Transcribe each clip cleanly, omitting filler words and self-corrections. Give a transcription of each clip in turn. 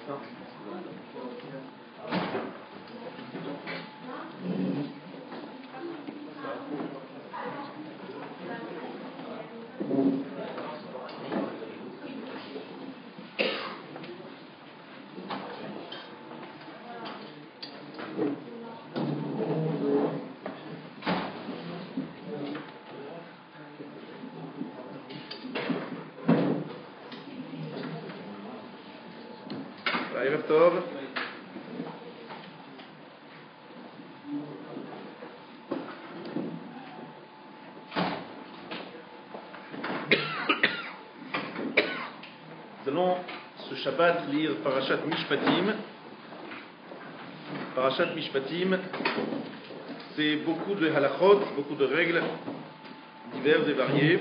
Non. ערב טוב. Nous allons ce Shabbat lire Parashat Mishpatim. Parashat Mishpatim, c'est beaucoup de halachot, beaucoup de règles diverses et variées,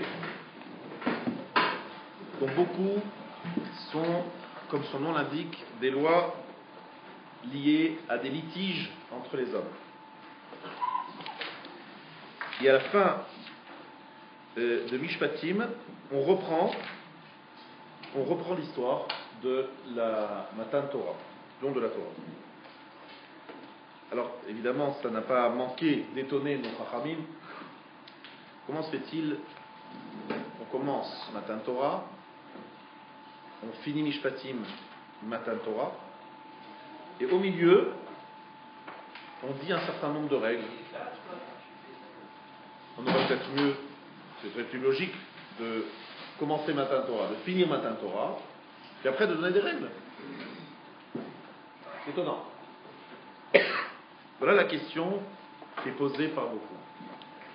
dont beaucoup sont, comme son nom l'indique, des lois liées à des litiges entre les hommes. Et à la fin de Mishpatim, on reprend l'histoire de la Matan Torah, don de la Torah. Alors, évidemment, ça n'a pas manqué d'étonner nos Chachamim. Comment se fait-il qu'on commence Matan Torah, on finit Mishpatim, Matan Torah, et au milieu, on dit un certain nombre de règles. On aurait peut-être mieux, c'est peut-être plus logique de commencer Matan Torah, de finir Matan Torah, puis après de donner des règles. C'est étonnant. Voilà la question qui est posée par beaucoup.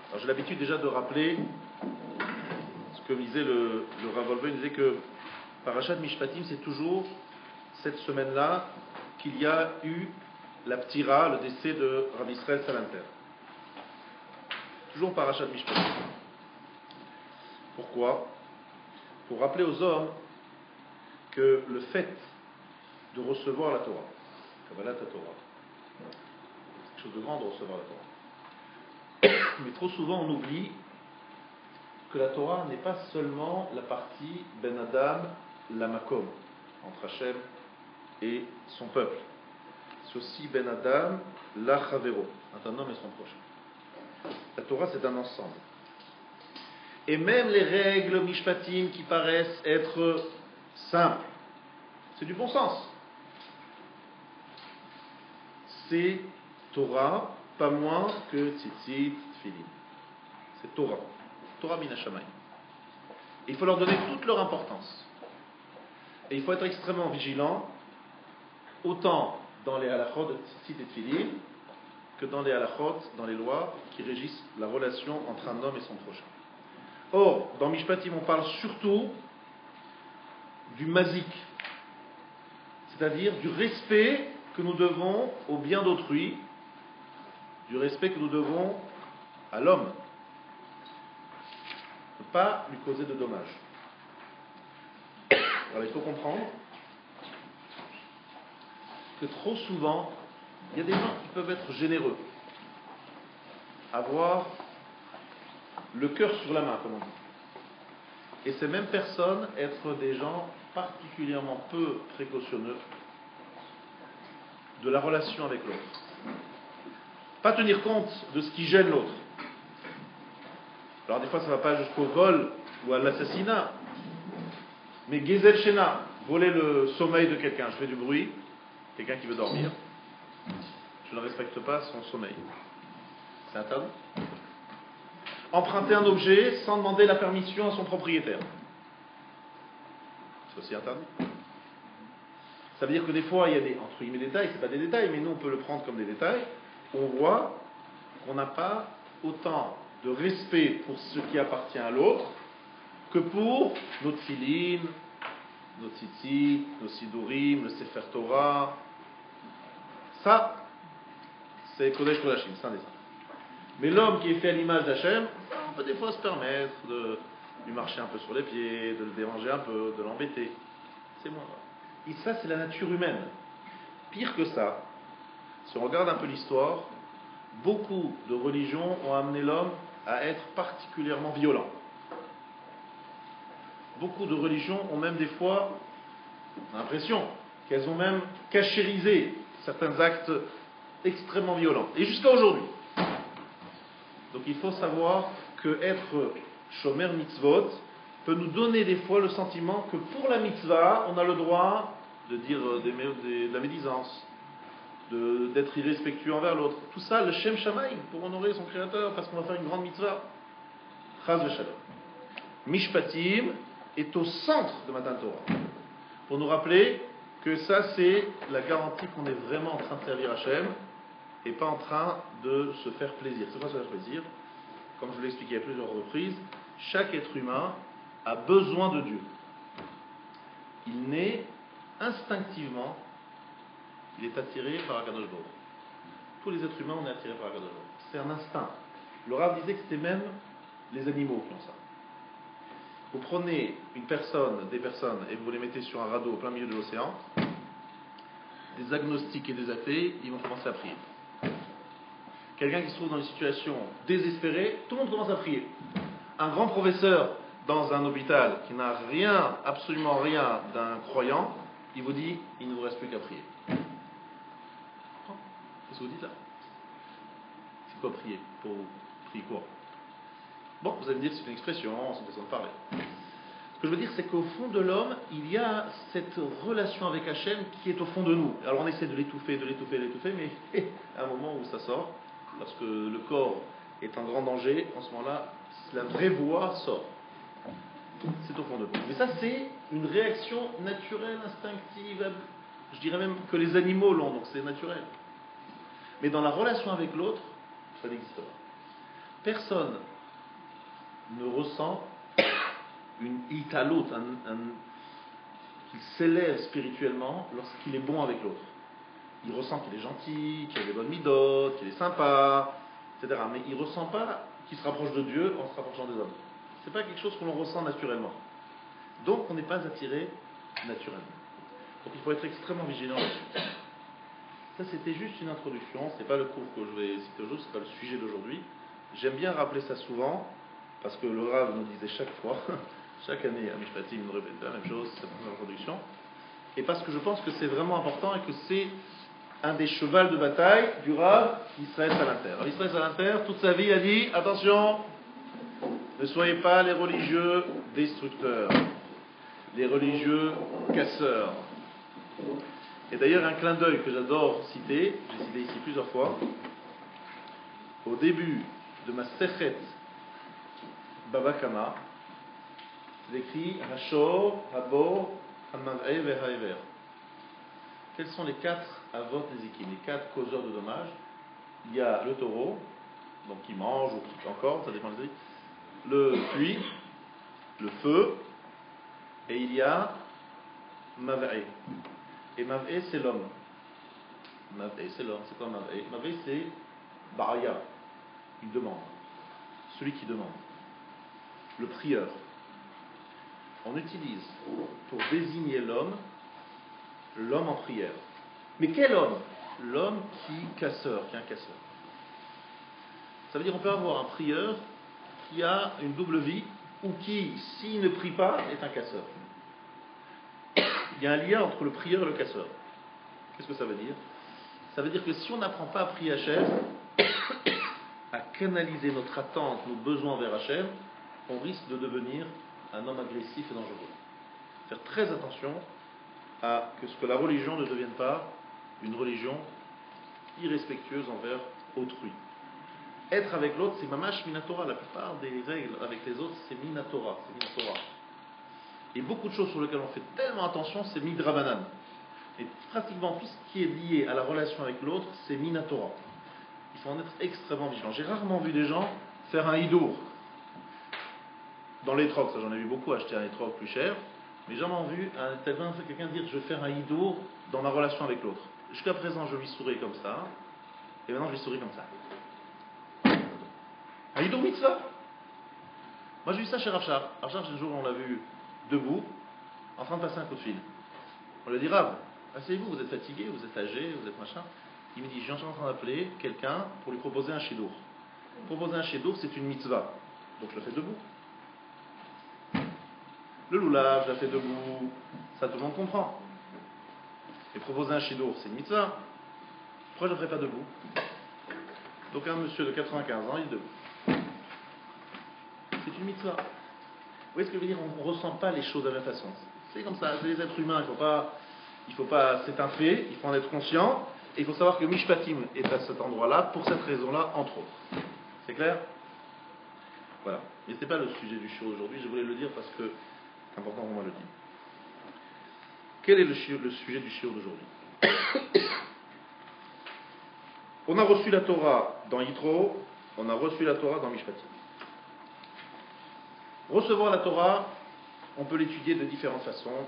Alors j'ai l'habitude déjà de rappeler ce que disait le Rav Wolbe. Il disait que Parashat Mishpatim, c'est toujours cette semaine-là qu'il y a eu la ptira, le décès de Rabbi Israël Salanter. Toujours Parashat Mishpatim. Pourquoi? Pour rappeler aux hommes que le fait de recevoir la Torah, Kabbalat Torah, c'est quelque chose de grand de recevoir la Torah. Mais trop souvent on oublie que la Torah n'est pas seulement la partie Ben Adam, la Makom, entre Hachem et son peuple. C'est aussi Ben Adam, la Chavero, entre un homme et son prochain. La Torah, c'est un ensemble. Et même les règles Mishpatim qui paraissent être simples, c'est du bon sens. C'est Torah, pas moins que Tzitzit, Tfilin. C'est Torah. Torah min hashamayim. Il faut leur donner toute leur importance. Et il faut être extrêmement vigilant, autant dans les halachot de Tzitzit et Tfilin, que dans les halachot, dans les lois qui régissent la relation entre un homme et son prochain. Or, dans Mishpatim, on parle surtout du mazik, c'est-à-dire du respect que nous devons au bien d'autrui, du respect que nous devons à l'homme, ne pas lui causer de dommages. Alors il faut comprendre que trop souvent, il y a des gens qui peuvent être généreux, avoir le cœur sur la main, comme on dit. Et ces mêmes personnes être des gens particulièrement peu précautionneux de la relation avec l'autre. Pas tenir compte de ce qui gêne l'autre. Alors des fois ça ne va pas jusqu'au vol ou à l'assassinat, mais Gezel Shena, voler le sommeil de quelqu'un. Je fais du bruit, quelqu'un qui veut dormir, je ne respecte pas son sommeil. C'est interdit. Emprunter un objet sans demander la permission à son propriétaire, c'est aussi interdit. Ça veut dire que des fois il y a des, entre guillemets, détails, c'est pas des détails, mais nous on peut le prendre comme des détails, où on voit qu'on n'a pas autant de respect pour ce qui appartient à l'autre que pour nos tfilin, nos tzitzit, nos sidurim, le Sefer Torah. Ça, c'est Kodesh Kodashim, c'est un des saints. Mais l'homme qui est fait à l'image d'Hachem, on peut des fois se permettre de lui marcher un peu sur les pieds, de le déranger un peu, de l'embêter. C'est moi. Et ça, c'est la nature humaine. Pire que ça, si on regarde un peu l'histoire, beaucoup de religions ont amené l'homme à être particulièrement violent. Beaucoup de religions ont même des fois l'impression qu'elles ont même cachérisé certains actes extrêmement violents, et jusqu'à aujourd'hui. Donc il faut savoir que être shomer mitzvot peut nous donner des fois le sentiment que pour la mitzvah, on a le droit de dire de la médisance, d'être irrespectueux envers l'autre. Tout ça, le Shem Shamaim, pour honorer son créateur, parce qu'on va faire une grande mitzvah. Chaz v'shalom. Mishpatim est au centre de Matan Torah, pour nous rappeler que ça, c'est la garantie qu'on est vraiment en train de servir Hachem et pas en train de se faire plaisir. C'est quoi se faire plaisir? Comme je vous l'ai expliqué à plusieurs reprises, chaque être humain a besoin de Dieu. Il naît instinctivement, il est attiré par Akadosh Baruch. Tous les êtres humains, on est attirés par Akadosh Baruch. C'est un instinct. Le Rav disait que c'était même les animaux qui ont ça. Vous prenez des personnes, et vous les mettez sur un radeau au plein milieu de l'océan, des agnostiques et des athées, ils vont commencer à prier. Quelqu'un qui se trouve dans une situation désespérée, tout le monde commence à prier. Un grand professeur dans un hôpital qui n'a rien, absolument rien d'un croyant, il vous dit, il ne vous reste plus qu'à prier. Qu'est-ce que vous dites là? C'est quoi prier pour vous? Prier quoi? Bon, vous allez me dire c'est une expression, c'est une façon de parler. Ce que je veux dire, c'est qu'au fond de l'homme, il y a cette relation avec Hachem qui est au fond de nous. Alors on essaie de l'étouffer, mais à un moment où ça sort, lorsque le corps est en grand danger, en ce moment-là, la vraie voix sort. C'est au fond de nous. Mais ça, c'est une réaction naturelle, instinctive. Je dirais même que les animaux l'ont, donc c'est naturel. Mais dans la relation avec l'autre, ça n'existe pas. Personne ne ressent une italoute, qui s'élève spirituellement lorsqu'il est bon avec l'autre. Il ressent qu'il est gentil, qu'il a des bonnes midotes, qu'il est sympa, etc. Mais il ne ressent pas qu'il se rapproche de Dieu en se rapprochant des hommes. Ce n'est pas quelque chose que l'on ressent naturellement. Donc on n'est pas attiré naturellement. Donc il faut être extrêmement vigilant là-dessus. Ça, c'était juste une introduction, ce n'est pas le cours que je vais citer aujourd'hui, ce n'est pas le sujet d'aujourd'hui. J'aime bien rappeler ça souvent, parce que le Rav nous disait chaque fois, chaque année à Mishpatim, il nous répétait la même chose, cette première introduction, et parce que je pense que c'est vraiment important et que c'est un des chevals de bataille du Rav Israël Salanter. Alors Israël Salanter, toute sa vie, a dit, attention, ne soyez pas les religieux destructeurs, les religieux casseurs. Et d'ailleurs, un clin d'œil que j'adore citer, j'ai cité ici plusieurs fois, au début de ma Sechet Baba Kama, c'est écrit Hashor, Habor, Hamav'e Ve'haever. Quels sont les 4 avot Nezikim, les 4 causeurs de dommages? Il y a le taureau, donc qui mange ou qui encore, ça dépend des trucs, le puits, le feu, et il y a Mav'e. Et Mav'e, c'est l'homme. Mav'e, c'est l'homme. C'est quoi Mav'e? Mav'e, c'est Baraya. Il demande. Celui qui demande. Le prieur. On utilise pour désigner l'homme en prière. Mais quel homme? L'homme qui est un casseur. Ça veut dire qu'on peut avoir un prieur qui a une double vie ou qui, s'il ne prie pas, est un casseur. Il y a un lien entre le prieur et le casseur. Qu'est-ce que ça veut dire? Ça veut dire que si on n'apprend pas à prier Hachem, à canaliser notre attente, nos besoins vers Hachem, on risque de devenir un homme agressif et dangereux. Faire très attention à ce que la religion ne devienne pas une religion irrespectueuse envers autrui. Être avec l'autre, c'est mamash minatora. La plupart des règles avec les autres, c'est minatora. Et beaucoup de choses sur lesquelles on fait tellement attention, c'est midrabanan. Et pratiquement tout ce qui est lié à la relation avec l'autre, c'est minatora. Il faut en être extrêmement vigilant. J'ai rarement vu des gens faire un hidour. Dans les trocs, ça j'en ai vu beaucoup, acheter un troc plus cher. Mais j'ai jamais vu quelqu'un dire je vais faire un hidour dans ma relation avec l'autre. Jusqu'à présent, je lui souris comme ça. Et maintenant, je lui souris comme ça. Un hidour mitzvah. Moi, j'ai vu ça chez Rav Shar. Rav Shar, un jour, on l'a vu debout, en train de passer un coup de fil. On lui a dit, Rav, asseyez-vous, vous êtes fatigué, vous êtes âgé, vous êtes machin. Il me dit, je suis en train d'appeler quelqu'un pour lui proposer un shidour. Proposer un shidour, c'est une mitzvah. Donc je le fais debout. Le loulage, je le fais debout. Ça, tout le monde comprend. Et proposer un shidour, c'est une mitzvah. Pourquoi je ne le ferai pas debout? Donc un monsieur de 95 ans, il est debout. C'est une mitzvah. Vous voyez ce que je veux dire? On ne ressent pas les choses de la même façon. C'est comme ça, c'est les êtres humains, il faut pas, c'est un fait, il faut en être conscient, et il faut savoir que Mishpatim est à cet endroit-là, pour cette raison-là, entre autres. C'est clair? Voilà. Mais ce n'est pas le sujet du shiur aujourd'hui, je voulais le dire parce que c'est important pour moi de le dire. Quel est le sujet du shiur d'aujourd'hui? On a reçu la Torah dans Yitro, on a reçu la Torah dans Mishpatim. Recevoir la Torah, on peut l'étudier de différentes façons,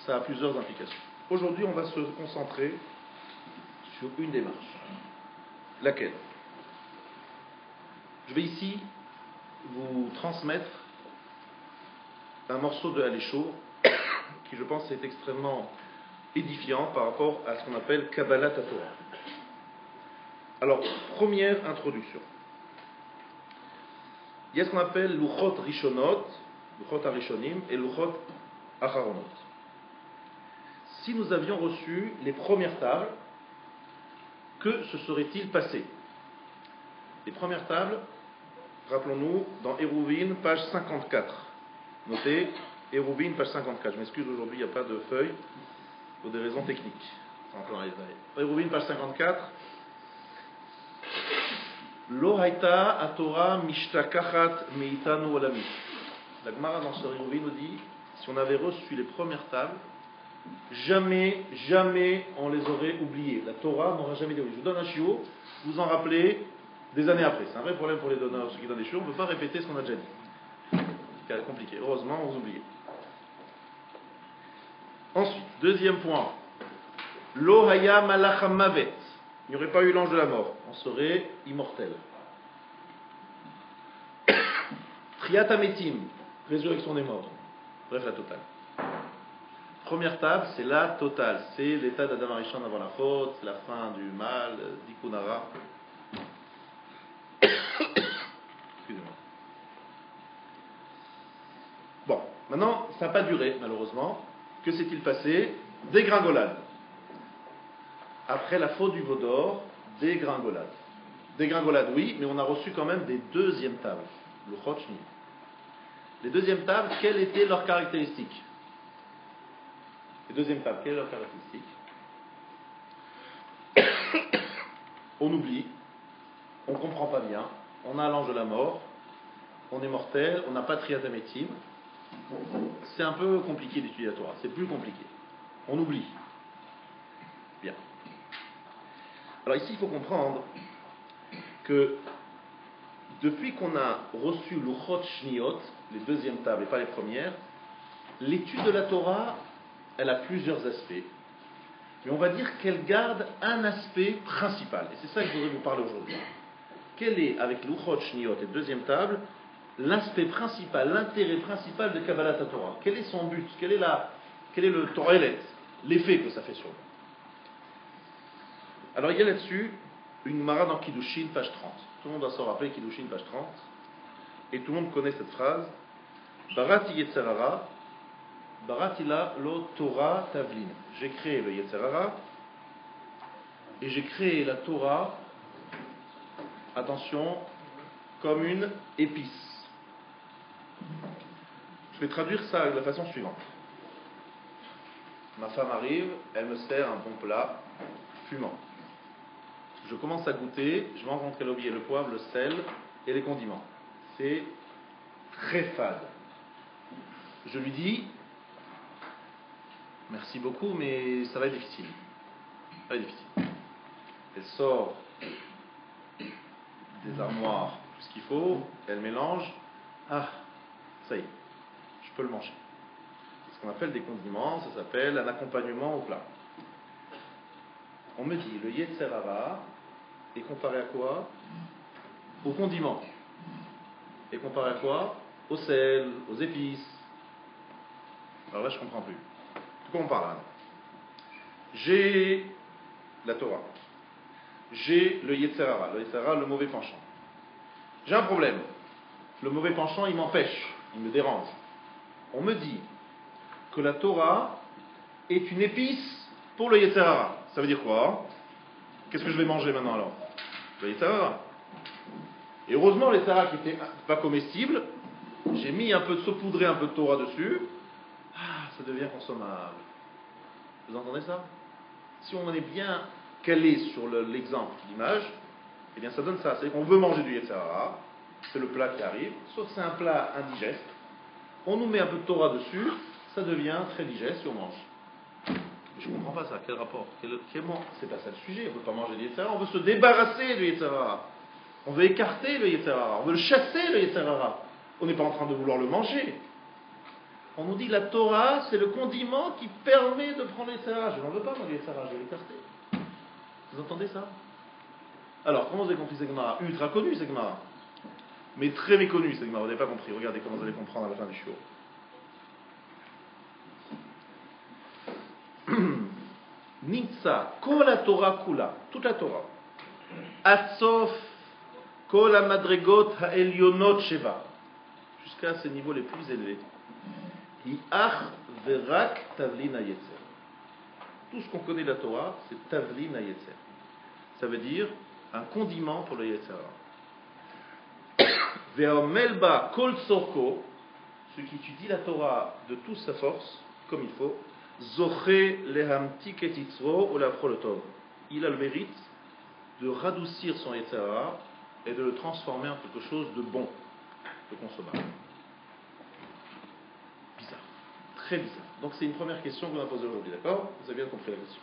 ça a plusieurs implications. Aujourd'hui, on va se concentrer sur une démarche. Laquelle? Je vais ici vous transmettre un morceau de Halécho qui, je pense, est extrêmement édifiant par rapport à ce qu'on appelle Kabbalat Torah. Alors, première introduction. Il y a ce qu'on appelle Luchot Rishonot, Luchot Arishonim et Luchot Acharonot. Si nous avions reçu les premières tables, que se serait-il passé? Les premières tables, rappelons-nous, dans Eruvin, page 54. Notez, Eruvin, page 54. Je m'excuse, aujourd'hui, il n'y a pas de feuille, pour des raisons techniques. Eruvin, page 54. Lo haïta a Torah mishtakachat meitanu olami. La Gemara dans ce Eruvin nous dit, si on avait reçu les premières tables, jamais on les aurait oubliées. La Torah n'aura jamais été oubliée. Je vous donne un chiot, vous en rappelez des années après. C'est un vrai problème pour les donneurs, ceux qui donnent des chiots, on ne peut pas répéter ce qu'on a déjà dit. C'est compliqué. Heureusement, vous oubliez. Ensuite, deuxième point. Lo haya malach hamavet. Il n'y aurait pas eu l'ange de la mort. On serait immortel. Triat hametim. Résurrection des morts. Bref, la totale. Première table, c'est la totale. C'est l'état d'Adam Arishon avant la faute, c'est la fin du mal, d'Ikunara. Excusez-moi. Bon, maintenant, ça n'a pas duré, malheureusement. Que s'est-il passé? Dégringolade. Après la faute du veau d'or, dégringolade. Dégringolade, oui, mais on a reçu quand même des deuxièmes tables. Le Chotchni. Les deuxièmes tables, quelles étaient leurs caractéristiques? Les deuxièmes tables, quelles sont leurs caractéristiques? On oublie, on ne comprend pas bien, on a l'ange de la mort, on est mortel, on n'a pas Triat Hametim. C'est un peu compliqué d'étudier la Torah, c'est plus compliqué. On oublie. Bien. Alors ici, il faut comprendre que depuis qu'on a reçu Luchot Shniot, les deuxièmes tables et pas les premières, l'étude de la Torah, elle a plusieurs aspects. Mais on va dire qu'elle garde un aspect principal. Et c'est ça que je voudrais vous parler aujourd'hui. Quel est, avec Luchot Shniot et deuxième table, l'aspect principal, l'intérêt principal de Kabbalat Torah? Quel est son but? Quel est le torelet, l'effet que ça fait sur nous? Alors il y a là-dessus une Gemara dans Kiddushin, page 30. Tout le monde doit s'en rappeler, Kiddushin, page 30. Et tout le monde connaît cette phrase. Barati Yetzerara, Baratila lo Torah Tavlin. J'ai créé le Yetzerara et j'ai créé la Torah, attention, comme une épice. Je vais traduire ça de la façon suivante. Ma femme arrive, elle me sert un bon plat fumant. Je commence à goûter, je vais rencontrer l'oublié, le poivre, le sel et les condiments. C'est très fade. Je lui dis, merci beaucoup, mais ça va être difficile. Ça va être difficile. Elle sort des armoires, tout ce qu'il faut, elle mélange. Ah, ça y est, je peux le manger. C'est ce qu'on appelle des condiments, ça s'appelle un accompagnement au plat. On me dit, le Yetzerara est comparé à quoi? Aux condiments. Et comparé à quoi? Au sel, aux épices. Alors là, je ne comprends plus. De quoi on parle là? J'ai la Torah. J'ai le Yetzerara. Le Yetzerara, le mauvais penchant. J'ai un problème. Le mauvais penchant, il m'empêche. Il me dérange. On me dit que la Torah est une épice pour le Yetzer Hara. Ça veut dire quoi? Qu'est-ce que je vais manger maintenant alors? Le Yetzer Hara. Et heureusement, les Yetzer Hara qui n'étaient pas comestibles, j'ai mis un peu de saupoudré, un peu de Torah dessus. Ah, ça devient consommable. Vous entendez ça? Si on est bien calé sur l'exemple, l'image, eh bien ça donne ça. C'est-à-dire qu'on veut manger du Yetzer Hara, c'est le plat qui arrive, sauf que c'est un plat indigeste. On nous met un peu de Torah dessus, ça devient très digeste et on mange. Mais je ne comprends pas ça, quel rapport? C'est pas ça le sujet, on ne veut pas manger du Yetzer Hara, on veut se débarrasser du Yetzer Hara. On veut écarter le Yetzer Hara, on veut le chasser le Yetzer Hara. On n'est pas en train de vouloir le manger. On nous dit la Torah, c'est le condiment qui permet de prendre le Yetzer Hara. Je n'en veux pas, moi, le Yetzer Hara, je vais l'écarter. Vous entendez ça? Alors, comment vous avez compris cette Gemara? Ultra connu cette Gemara, mais très méconnu cette Gemara, vous n'avez pas compris. Regardez comment vous allez comprendre à la fin du shiur. Nitsa, kol la Torah kula, toute la Torah. Atsof, kol la madregot ha'elyonot sheva, jusqu'à ces niveaux les plus élevés. Hi'ach verak tavlin ha'yetzer. Tout ce qu'on connaît de la Torah, c'est tavlin ha'yetzer. Ça veut dire un condiment pour le Yetzer Hara. Ve'omelba kol sorko, celui qui étudie la Torah de toute sa force, comme il faut, zoché lehamtik et itzro ou la prolotov. Il a le mérite de radoucir son Yetzer Hara et de le transformer en quelque chose de bon, de consommable. Bizarre, très bizarre. Donc c'est une première question qu'on a posée aujourd'hui, d'accord? Vous avez bien compris la question.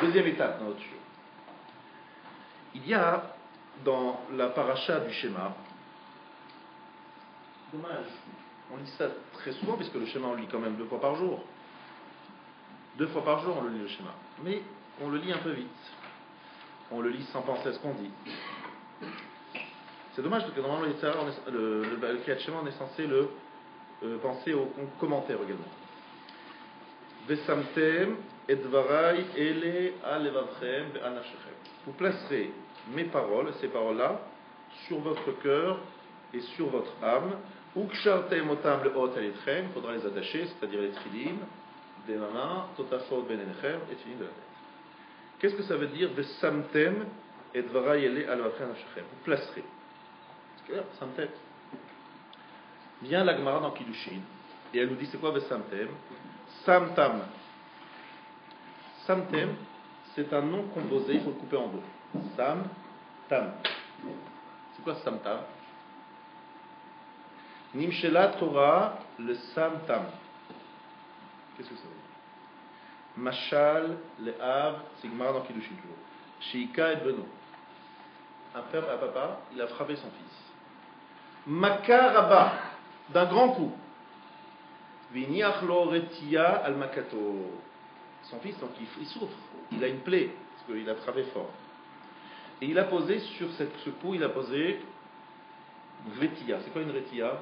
Deuxième étape dans notre shiur. Il y a dans la paracha du Shema, dommage, on lit ça très souvent puisque le Shema on le lit quand même 2 fois par jour. 2 fois par jour on le lit le Shema, mais on le lit un peu vite. On le lit sans penser à ce qu'on dit. C'est dommage parce que normalement le Kriyat Shema on est censé le penser aux commentaires également. Vesamtem et dvarai ele alevavchem ve'anafshechem. Vous placerez mes paroles, ces paroles-là, sur votre cœur et sur votre âme. Ukshartem otam leot aletchem, il faudra les attacher, c'est-à-dire les trilim, des mains, totafot benenechem, et finim de la tête. Qu'est-ce que ça veut dire vesamtem et dvarai ele alevavchem ve'anafshechem? Vous placerez. C'est clair, samtem. Vient la Gemara dans Kiddushin, et elle nous dit c'est quoi vesamtem? Samtam. Samtem, c'est un nom composé, il faut le couper en 2. Sam, tam. C'est quoi samtam? Nimshela Torah, le samtam. Qu'est-ce que ça veut dire? Mashal, le Av, c'est Gemara dans Kiddushin toujours. Sheika et Beno. Un père, un papa, il a frappé son fils. Makaraba, d'un grand coup. Viniachlo retia al makato. Son fils, donc il souffre, il a une plaie, parce qu'il a frappé fort. Et il a posé sur ce coup, il a posé une retia. C'est quoi une retia?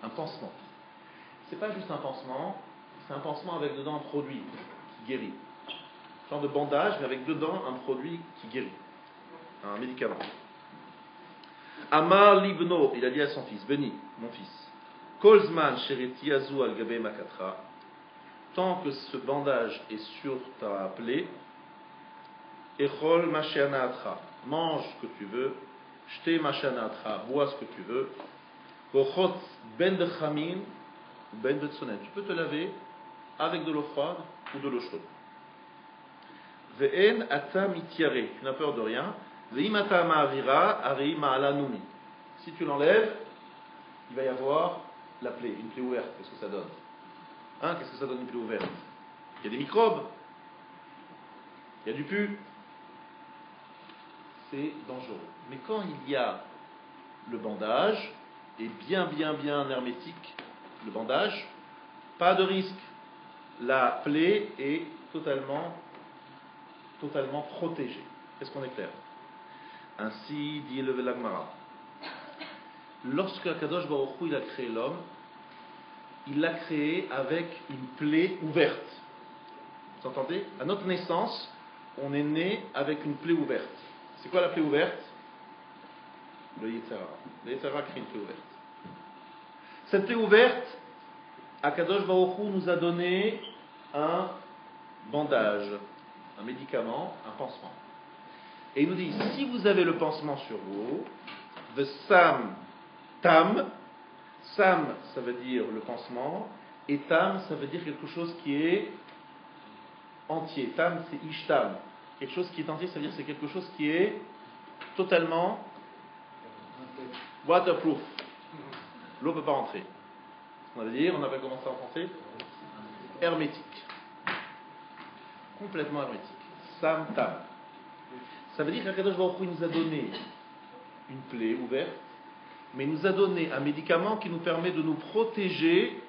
Un pansement. C'est pas juste un pansement, c'est un pansement avec dedans un produit qui guérit. Un genre de bandage, mais avec dedans un produit qui guérit. Un médicament. Amar libno, il a dit à son fils, Beni, mon fils, Kolzman shereti azu al gabe makatra, tant que ce bandage est sur ta plaie, echol mashanatra, mange ce que tu veux, shte mashanatra, bois ce que tu veux, rochot ben de chamin, ben de tsonen, tu peux te laver avec de l'eau froide ou de l'eau chaude. Ve'en ata mitiare, tu n'as peur de rien. Ve'imata ma'avira, ari ma'ala numi. Si tu l'enlèves, il va y avoir la plaie, une plaie ouverte. Qu'est-ce que ça donne? Qu'est-ce que ça donne une plaie ouverte? Il y a des microbes, il y a du pu. C'est dangereux. Mais quand il y a le bandage, et bien hermétique, le bandage, pas de risque. La plaie est totalement protégée. Est-ce qu'on est clair? Ainsi dit le Gemara. Lorsque Akadosh Baruch Hu il a créé l'homme, il l'a créé avec une plaie ouverte. Vous entendez? À notre naissance, on est né avec une plaie ouverte. C'est quoi la plaie ouverte? Le Yetzer Hara. Le Yetzer Hara crée une plaie ouverte. Cette plaie ouverte Akadosh Baruch Hu nous a donné un bandage, un médicament, un pansement. Et il nous dit, si vous avez le pansement sur vous, the sam tam, sam ça veut dire le pansement, et tam ça veut dire quelque chose qui est entier. Tam c'est ishtam, quelque chose qui est entier, ça veut dire c'est quelque chose qui est totalement waterproof. L'eau ne peut pas rentrer. On va dire, on appelle comment ça en français? Hermétique. Complètement hermétique. Sam tam. Ça veut dire qu'Akadosh Baruch Hu nous a donné une plaie ouverte, mais il nous a donné un médicament qui nous permet de nous protéger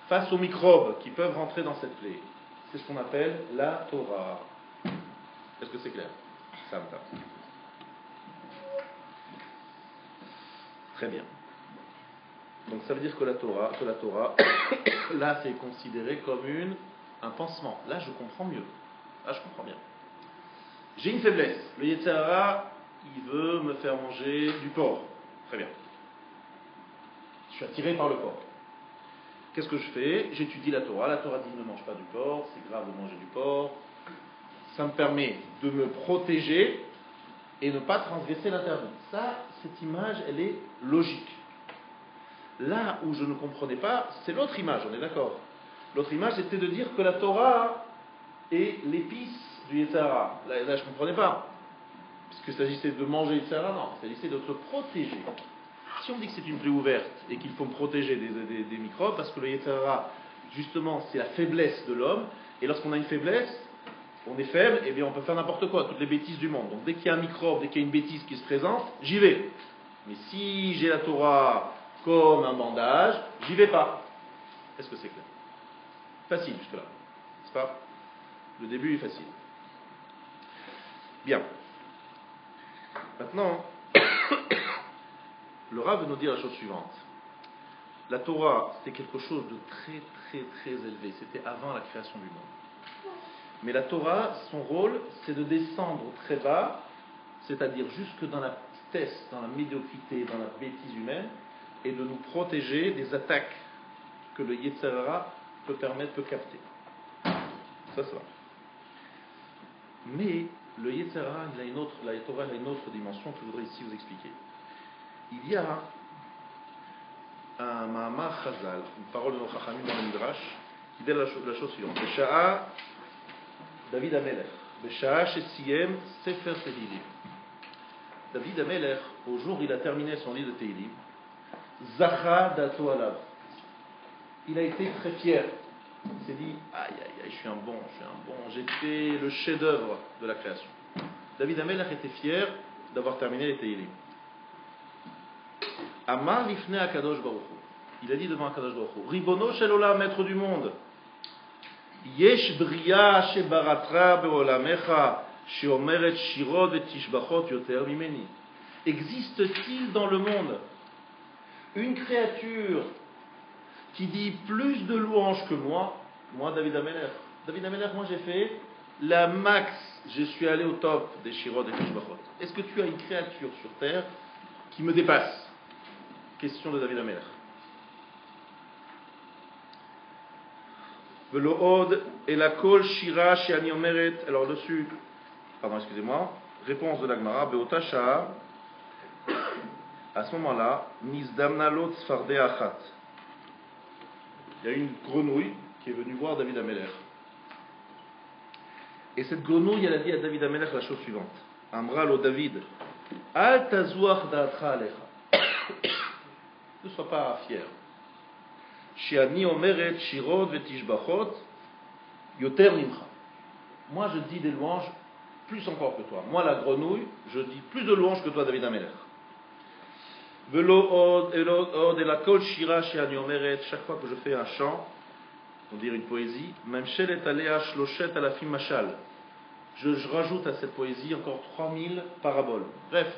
face aux microbes qui peuvent rentrer dans cette plaie. C'est ce qu'on appelle la Torah. Est-ce que c'est clair? Sam tam. Très bien. Donc ça veut dire que la Torah là c'est considéré comme un pansement. Là je comprends mieux. Là je comprends bien. J'ai une faiblesse. Le Yetzer Hara, il veut me faire manger du porc. Très bien. Je suis attiré par le porc. Qu'est-ce que je fais? J'étudie la Torah. La Torah dit ne mange pas du porc, c'est grave de manger du porc. Ça me permet de me protéger et ne pas transgresser l'interdit. Ça, cette image, elle est logique. Là où je ne comprenais pas, c'est l'autre image, on est d'accord. L'autre image, c'était de dire que la Torah est l'épice du Yetzer Hara. Là, je ne comprenais pas. Parce qu'il s'agissait de manger le Yetzer Hara, non. Il s'agissait de se protéger. Si on dit que c'est une plaie ouverte et qu'il faut me protéger des microbes, parce que le Yetzer Hara, justement, c'est la faiblesse de l'homme. Et lorsqu'on a une faiblesse, on est faible, et bien on peut faire n'importe quoi, toutes les bêtises du monde. Donc dès qu'il y a un microbe, dès qu'il y a une bêtise qui se présente, j'y vais. Mais si j'ai la Torah comme un bandage, j'y vais pas. Est-ce que c'est clair? Facile jusque-là. N'est-ce pas? Le début est facile. Bien. Maintenant, le Rav veut nous dire la chose suivante. La Torah, c'était quelque chose de très très très élevé. C'était avant la création du monde. Mais la Torah, son rôle, c'est de descendre très bas, c'est-à-dire jusque dans la petitesse, dans la médiocrité, dans la bêtise humaine, et de nous protéger des attaques que le Yetzer Hara peut capter. Ça va. Mais le Yetzer Hara, la Torah a une autre dimension que je voudrais ici vous expliquer. Il y a un Mahamar Chazal, une parole de nos Chachamim dans le Midrash, qui dit la chose suivante. Besha'a David Amelech, Besha'a Shesiyem Sefer Tehillim. David Amelech, au jour où il a terminé son livre de Tehillim, Zacha Dato Alav. Il a été très fier. Il s'est dit, aïe aïe aïe, je suis un bon, j'ai fait le chef-d'œuvre de la création. David Amelech était fier d'avoir terminé les Tehillim. Amar lifne Akadosh Baruch Hu. Il a dit devant Akadosh Baruch Hu, Ribono shel olam, maître du monde, Yesh bria shebaratra beolamecha sheomeret shirot vetishbachot yoter mimeni. Existe-t-il dans le monde une créature qui dit plus de louanges que moi, David Amelech? David Amelech, moi j'ai fait la max, je suis allé au top des shirot et tishbachot. Est-ce que tu as une créature sur terre qui me dépasse? Question de David Amelech. Velood et la kol shira sheani omeret. Alors dessus, excusez-moi. Réponse de l'Agmara. Beotasha. À ce moment-là, nizdamnalot sfarde achat. Il y a une grenouille qui est venue voir David Amelech. Et cette grenouille, elle a dit à David Amelech la chose suivante. Amra lo David, al tazuach da'atra alecha. Ne sois pas fier. Shiani omeret shirot vetishbachot yoter nimcha. Moi, je dis des louanges plus encore que toi. Moi, la grenouille, je dis plus de louanges que toi, David Amelech. Velo od et la kol shira shiani omeret. Chaque fois que je fais un chant, on dirait une poésie, même shelet alea shloshet alafim mashal. Je rajoute à cette poésie encore 3000 paraboles. Bref,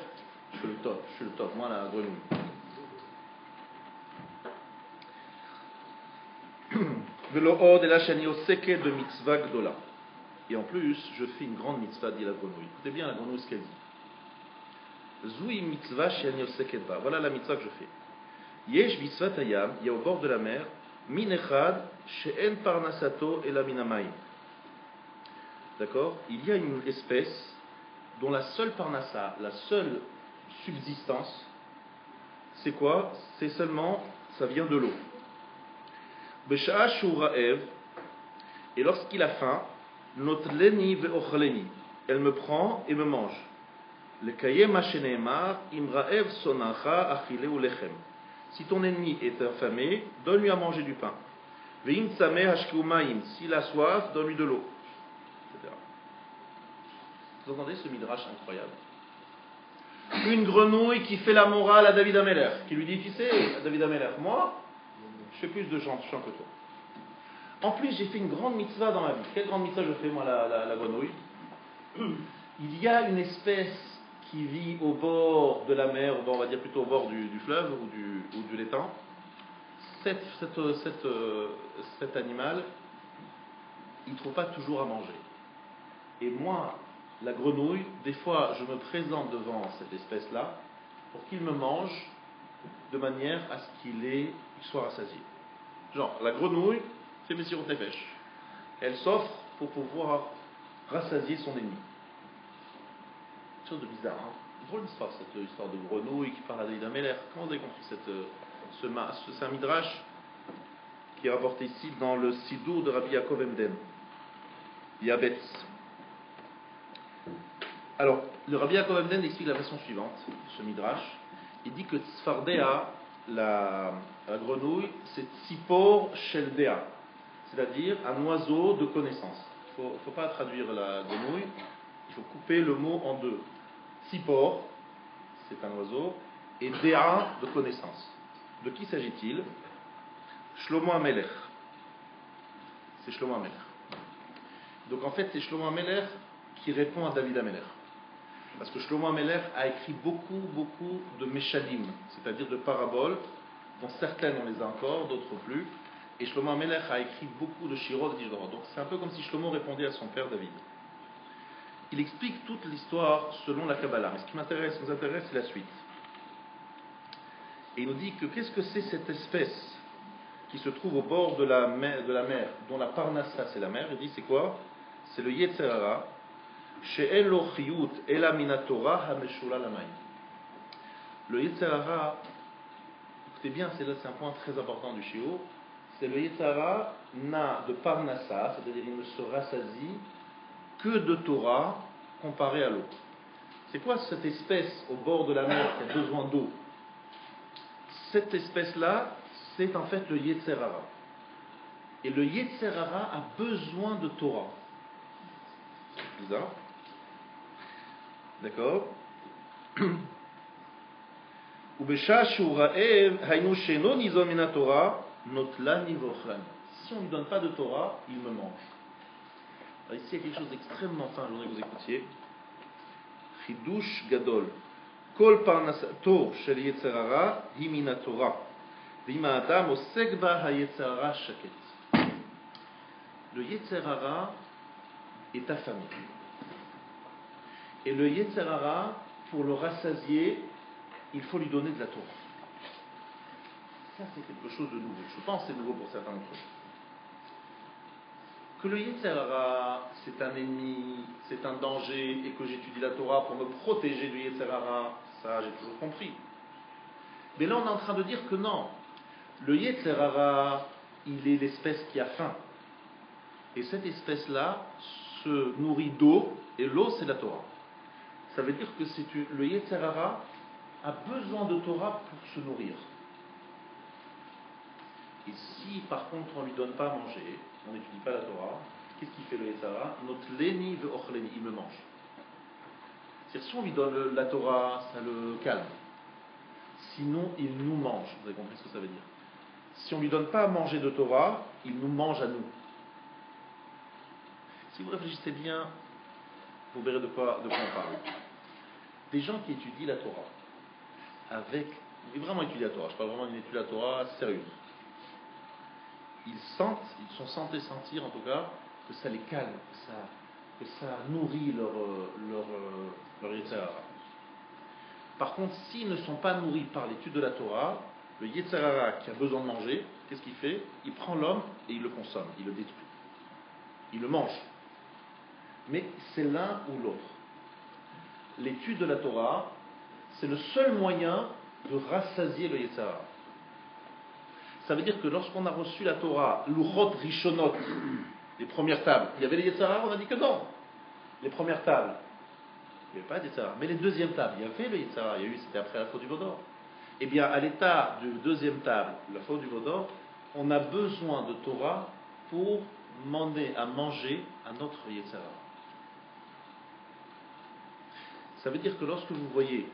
je suis le top. Moi, la grenouille. de mitzvah gdola. Et en plus, je fais une grande mitzvah, dit la grenouille. Écoutez bien la grenouille ce qu'elle dit. Zoui mitzvah shani oseket ba. Voilà la mitzvah que je fais. Yesh mitzvah tayam, il y a au bord de la mer, min echad she'en parnasato ela min hamayim. D'accord? Il y a une espèce dont la seule parnassa, la seule subsistance, c'est quoi? C'est seulement, ça vient de l'eau. Besha'a shu ra'ev, et lorsqu'il a faim, notleni ve'ochleni, elle me prend et me mange. Le kayem ha'shene'emar, im ra'ev sonacha achileu lechem. Si ton ennemi est affamé, donne-lui à manger du pain. Ve'im tzameh hashkiu ma'im, s'il a soif, donne-lui de l'eau. Etc. Vous entendez ce midrash incroyable? Une grenouille qui fait la morale à David Ameller, qui lui dit, tu sais, David Ameller, moi, je fais plus de chant que toi. En plus, j'ai fait une grande mitzvah dans ma vie. Quelle grande mitzvah je fais, moi, la grenouille? Il y a une espèce qui vit au bord de la mer, on va dire plutôt au bord du fleuve ou du l'étang. Cet animal, il ne trouve pas toujours à manger. Et moi, la grenouille, des fois, je me présente devant cette espèce-là pour qu'il me mange de manière à ce qu'il soit rassasié. Genre, la grenouille, c'est Messirut Nefesh. Elle s'offre pour pouvoir rassasier son ennemi. Une chose de bizarre, hein? Drôle d'histoire, cette histoire de grenouille qui parle à David Ameller. Comment vous avez compris c'est un midrash qui est rapporté ici dans le Sidour de Rabbi Yaakov Emden. Yabetz. Alors, le Rabbi Yaakov Emden explique la façon suivante, ce midrash. Il dit que Tzfardea, la grenouille, c'est Tzipor Sheldea, c'est-à-dire un oiseau de connaissance. Il ne faut pas traduire la grenouille, il faut couper le mot en deux. Tzipor, c'est un oiseau, et Dea, de connaissance. De qui s'agit-il? Shlomo HaMelech. C'est Shlomo HaMelech. Donc en fait, c'est Shlomo HaMelech qui répond à David HaMelech. Parce que Shlomo HaMelech a écrit beaucoup de meshalim, c'est-à-dire de paraboles, dont certaines on les a encore, d'autres plus. Et Shlomo HaMelech a écrit beaucoup de shirot, donc c'est un peu comme si Shlomo répondait à son père David. Il explique toute l'histoire selon la Kabbalah. Mais ce qui nous intéresse, c'est la suite. Et il nous dit que qu'est-ce que c'est cette espèce qui se trouve au bord de la mer, dont la parnassa c'est la mer? Il dit c'est quoi? C'est le Yetzer Hara. She'en lo chiyut ela min haTorah hameshula lamayim. Le Yetzer Hara, écoutez bien, c'est un point très important du shiur. C'est le Yetzer Hara n'a de parnassa, c'est-à-dire il ne se rassasie que de Torah comparé à l'eau. C'est quoi cette espèce au bord de la mer qui a besoin d'eau? Cette espèce-là, c'est en fait le Yetzer Hara. Et le Yetzer Hara a besoin de Torah. C'est bizarre. D'accord? Si on ne lui donne pas de Torah, il me mange. Alors ici, il y a quelque chose d'extrêmement fin, je voudrais que vous écoutiez. Chidush Gadol. Kol parnasato shel Yetzer Hara hi min haTorah. V'im ha'adam osek ba ha'Yetzer Hara shaket. Le Yetzer Hara est affamé. Et le Yetzer Hara, pour le rassasier, il faut lui donner de la Torah. Ça, c'est quelque chose de nouveau. Je pense que c'est nouveau pour certains d'entre eux. Que le Yetzer Hara, c'est un ennemi, c'est un danger, et que j'étudie la Torah pour me protéger du Yetzer Hara, ça, j'ai toujours compris. Mais là, on est en train de dire que non. Le Yetzer Hara, il est l'espèce qui a faim. Et cette espèce-là se nourrit d'eau, et l'eau, c'est la Torah. Ça veut dire que le Yetzer Hara a besoin de Torah pour se nourrir. Et si par contre on ne lui donne pas à manger, on n'étudie pas la Torah, qu'est-ce qu'il fait le Yetzer Hara? Notre leni ve'ochleni, il me mange. C'est-à-dire si on lui donne la Torah, ça le calme. Sinon, il nous mange. Vous avez compris ce que ça veut dire? Si on ne lui donne pas à manger de Torah, il nous mange à nous. Si vous réfléchissez bien, vous verrez de quoi on parle. Des gens qui étudient la Torah, ils vraiment étudient la Torah, je parle vraiment d'une étude de la Torah sérieuse. Ils sont sentés sentir en tout cas que ça les calme, que ça nourrit leur Yetzer Hara. Par contre, s'ils ne sont pas nourris par l'étude de la Torah, Le Yetzer Hara qui a besoin de manger, qu'est-ce qu'il fait? Il prend l'homme et il le consomme, il le détruit. Il le mange. Mais c'est l'un ou l'autre. L'étude de la Torah, c'est le seul moyen de rassasier le Yetzer Hara. Ça veut dire que lorsqu'on a reçu la Torah, Luchot Rishonot, les premières tables, il y avait les Yetzer Hara, on a dit que non. Les premières tables, il n'y avait pas de Yetzer Hara. Mais les deuxièmes tables, il y avait le Yetzer Hara, c'était après la faute du Vaudor. Eh bien, à l'état de deuxième table, la faute du Vaudor, on a besoin de Torah pour demander à manger à notre Yetzer Hara. Ça veut dire que lorsque vous voyez,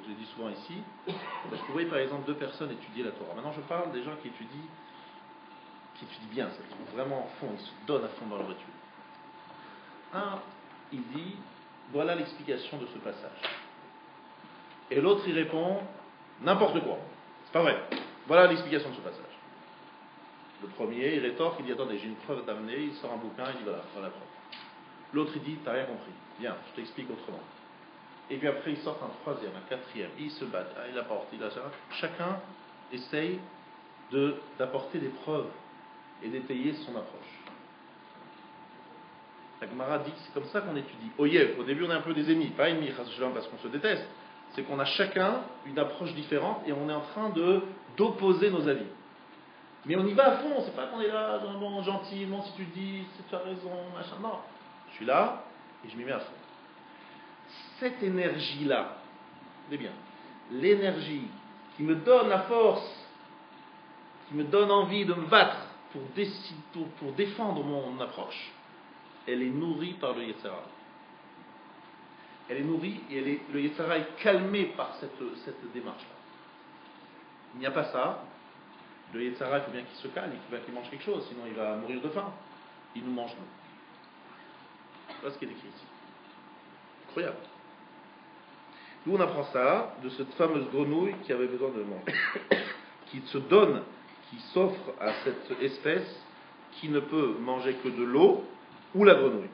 je l'ai dit souvent ici, lorsque vous voyez par exemple deux personnes étudier la Torah, maintenant je parle des gens qui étudient bien, c'est-à-dire qui vont vraiment à fond, ils se donnent à fond dans leur étude. Un, il dit, voilà l'explication de ce passage. Et l'autre, il répond, n'importe quoi, c'est pas vrai. Voilà l'explication de ce passage. Le premier, il rétorque, il dit, attendez, j'ai une preuve à t'amener, il sort un bouquin, il dit, voilà la preuve. L'autre, il dit, t'as rien compris, viens, je t'explique autrement. Et puis après, il sort un troisième, un quatrième, ils se battent, il apporte, il a ça. Chacun essaye d'apporter des preuves et d'étayer son approche. La Gemara dit que c'est comme ça qu'on étudie. Oyev, au début on est un peu des ennemis, pas ennemis parce qu'on se déteste, c'est qu'on a chacun une approche différente et on est en train d'opposer nos avis. Mais on y va à fond, c'est pas qu'on est là, gentiment, si tu dis, tu as raison, machin, non. Je suis là et je m'y mets à fond. Cette énergie-là, c'est bien, l'énergie qui me donne la force, qui me donne envie de me battre pour défendre mon approche, elle est nourrie par le Yetzer Hara. Elle est nourrie et le Yetzer Hara est calmé par cette démarche-là. Il n'y a pas ça. Le Yetzer Hara, il faut bien qu'il se calme, il faut bien qu'il mange quelque chose, sinon il va mourir de faim. Il nous mange, nous. Voilà ce qui est écrit ici. Incroyable. D'où on apprend ça, de cette fameuse grenouille qui avait besoin de manger, qui se donne, qui s'offre à cette espèce qui ne peut manger que de l'eau ou la grenouille.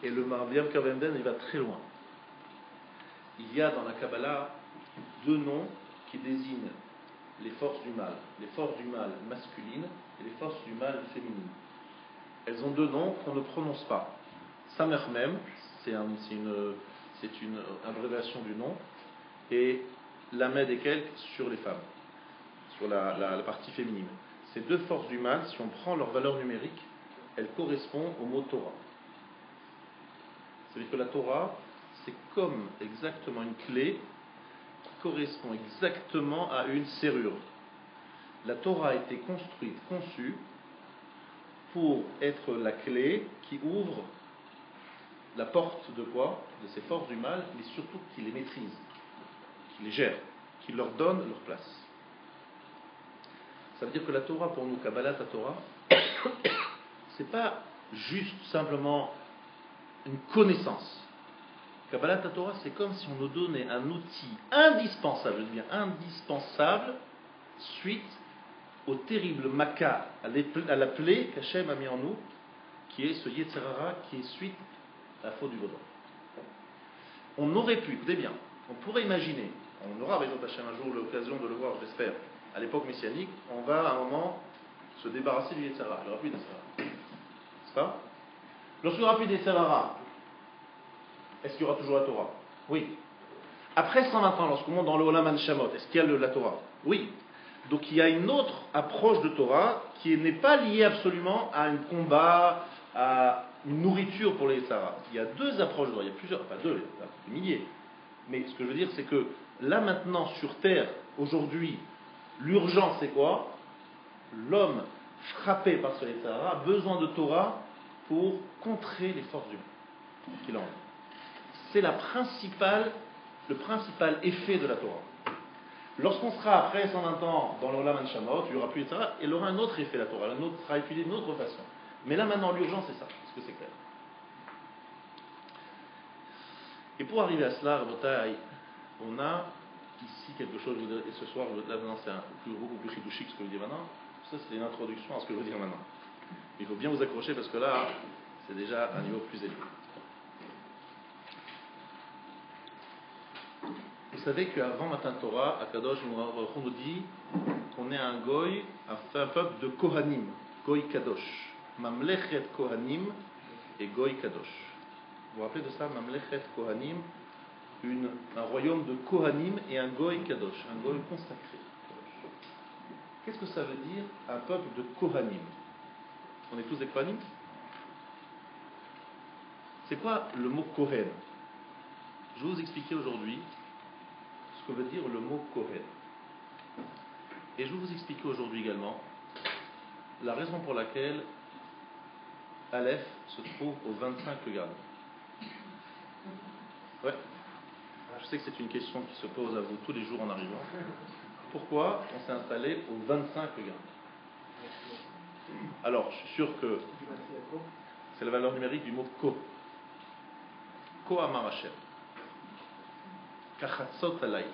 Et le Marbiam Kavenden, il va très loin. Il y a dans la Kabbalah deux noms qui désignent les forces du mal. Les forces du mal masculines et les forces du mal féminines. Elles ont deux noms qu'on ne prononce pas. Samermem, c'est une abréviation du nom, et Lamed et quelques sur les femmes, sur la partie féminine. Ces deux forces du mal, si on prend leur valeur numérique, elles correspondent au mot Torah. C'est-à-dire que la Torah, c'est comme exactement une clé qui correspond exactement à une serrure. La Torah a été construite, conçue, pour être la clé qui ouvre la porte de quoi? De ces forces du mal, mais surtout qui les maîtrise, qui les gère, qui leur donne leur place. Ça veut dire que la Torah, pour nous, Kabbalat Torah, c'est pas juste simplement une connaissance. Kabbalat Torah, c'est comme si on nous donnait un outil indispensable, je dis bien indispensable, suite au terrible maca, à la plaie qu'Hachem a mis en nous, qui est ce Yetzer Hara, qui est suite à la faute du Vaudor. On aurait pu, écoutez bien, on pourrait imaginer, on aura avec Hachem un jour l'occasion de le voir, j'espère, à l'époque messianique, on va à un moment se débarrasser du Yetzer Hara. Il n'y aura plus d'Yetzer Hara. N'est-ce pas? Lorsqu'il n'y aura plus d'Yetzer Hara, est-ce qu'il y aura toujours la Torah? Oui. Après 120 ans, lorsqu'on monte dans le Olam Hanshamot, est-ce qu'il y a la Torah? Oui. Donc il y a une autre approche de Torah qui n'est pas liée absolument à un combat, à une nourriture pour les Yetzer Hara. Il y a deux approches de Torah, il y a plusieurs, enfin deux, des milliers. Mais ce que je veux dire, c'est que là maintenant sur Terre, aujourd'hui, l'urgence c'est quoi? L'homme frappé par ce Yetzer Hara a besoin de Torah pour contrer les forces du mal qu'il a en lui. C'est le principal effet de la Torah. Lorsqu'on sera après 120 ans dans l'Olam Hanshamot, il n'y aura plus etc. Et il aura un autre effet la Torah, un autre sera étudié d'une autre façon. Mais là maintenant l'urgence c'est ça, est-ce que c'est clair? Et pour arriver à cela, Rabotai, on a ici quelque chose, et ce soir, là maintenant c'est beaucoup plus chidouchique ce que je dis maintenant. Ça c'est une introduction à ce que je veux dire maintenant. Il faut bien vous accrocher parce que là, c'est déjà un niveau plus élevé. savez qu'avant Matan Torah, Akadosh on nous dit qu'on est un goy, un peuple de Kohanim, goy kadosh. Mamlechet Kohanim et goy kadosh. Vous vous rappelez de ça? Mamlechet Kohanim, un royaume de Kohanim et un goy kadosh, un goy consacré. Qu'est-ce que ça veut dire un peuple de Kohanim? On est tous des Kohanim? C'est quoi le mot Kohen? Je vais vous expliquer aujourd'hui ce que veut dire le mot Kohen. Et je vais vous expliquer aujourd'hui également la raison pour laquelle Aleph se trouve au 25 Lugad. Ouais. Je sais que c'est une question qui se pose à vous tous les jours en arrivant. Pourquoi on s'est installé au 25 Lugad? Alors, je suis sûr que c'est la valeur numérique du mot Ko. Ko Amar Hashem. Kachatzot Alay.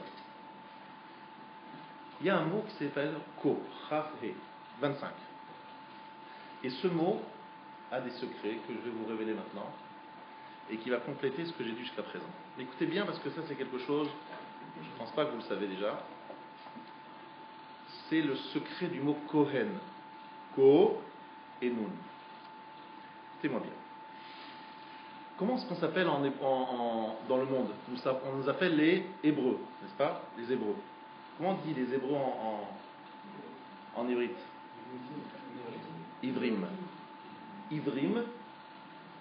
Il y a un mot qui s'appelle Ko, Chaf He, 25. Et ce mot a des secrets que je vais vous révéler maintenant et qui va compléter ce que j'ai dit jusqu'à présent. Écoutez bien parce que ça c'est quelque chose, je ne pense pas que vous le savez déjà. C'est le secret du mot Kohen. Ko et Nun. Écoutez-moi bien. Comment est-ce qu'on s'appelle dans le monde? On nous appelle les Hébreux, n'est-ce pas? Les Hébreux. Comment on dit les Hébreux en ivrite? Ivrim. Ivrim,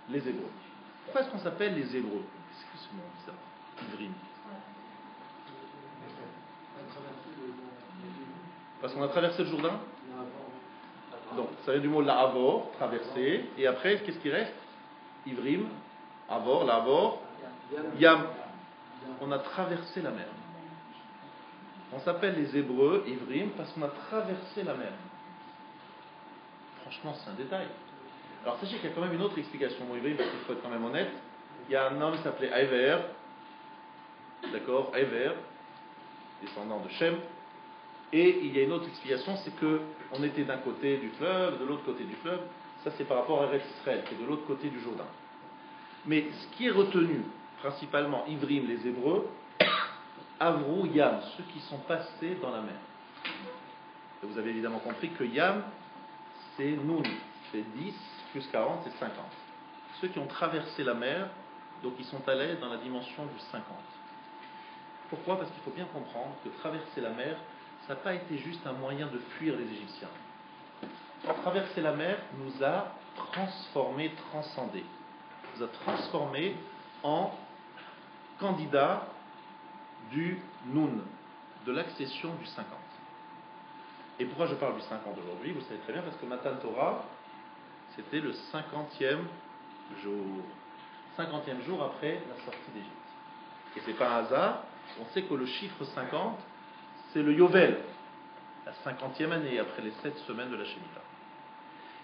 les Hébreux. Pourquoi est-ce qu'on s'appelle les Hébreux? Qu'est-ce que ce nom bizarre? Ivrim. Parce qu'on a traversé le Jourdain? Donc, ça vient du mot la'avor, traverser. Et après, qu'est-ce qui reste? Ivrim, avor, la'avor, yam. On a traversé la mer. On s'appelle les Hébreux, Ivrim, parce qu'on a traversé la mer. Franchement, c'est un détail. Alors, sachez qu'il y a quand même une autre explication au mot Ivrim, parce qu'il faut être quand même honnête. Il y a un homme qui s'appelait Ever, d'accord, Ever, descendant de Shem. Et il y a une autre explication, c'est qu'on était d'un côté du fleuve, de l'autre côté du fleuve. Ça, c'est par rapport à Eretz Israël, qui est de l'autre côté du Jourdain. Mais ce qui est retenu, principalement Ivrim, les Hébreux, Avrou, Yam, ceux qui sont passés dans la mer. Et vous avez évidemment compris que Yam, c'est Nun, c'est 10 plus 40, c'est 50. Ceux qui ont traversé la mer, donc ils sont allés dans la dimension du 50. Pourquoi? Parce qu'il faut bien comprendre que traverser la mer, ça n'a pas été juste un moyen de fuir les Égyptiens. Traverser la mer nous a transformés, transcendés. Nous a transformés en candidats du Nun, de l'accession du 50. Et pourquoi je parle du 50 aujourd'hui? Vous savez très bien, parce que Matan Torah, c'était le 50e jour. 50e jour après la sortie d'Égypte. Et c'est pas un hasard, on sait que le chiffre 50, c'est le Yovel, la 50e année après les 7 semaines de la Shemitah.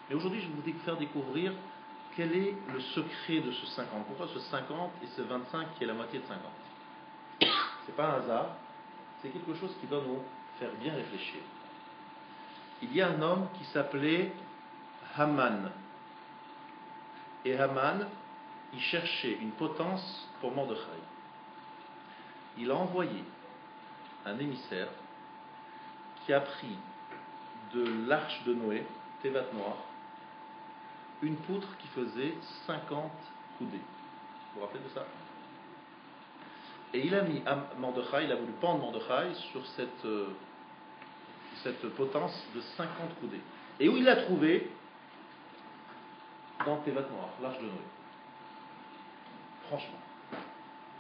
Mais aujourd'hui, je vais vous faire découvrir quel est le secret de ce 50. Pourquoi ce 50 et ce 25 qui est la moitié de 50? C'est pas un hasard, c'est quelque chose qui doit nous faire bien réfléchir. Il y a un homme qui s'appelait Haman. Et Haman, il cherchait une potence pour Mordechai. Il a envoyé un émissaire qui a pris de l'arche de Noé, Tevat Noir, une poutre qui faisait 50 coudées. Vous vous rappelez de ça? Et il a mis Mordechai, il a voulu pendre Mordechai sur cette potence de 50 coudées. Et où il l'a trouvé? Dans Tevat Noir, l'arche de Noé. Franchement,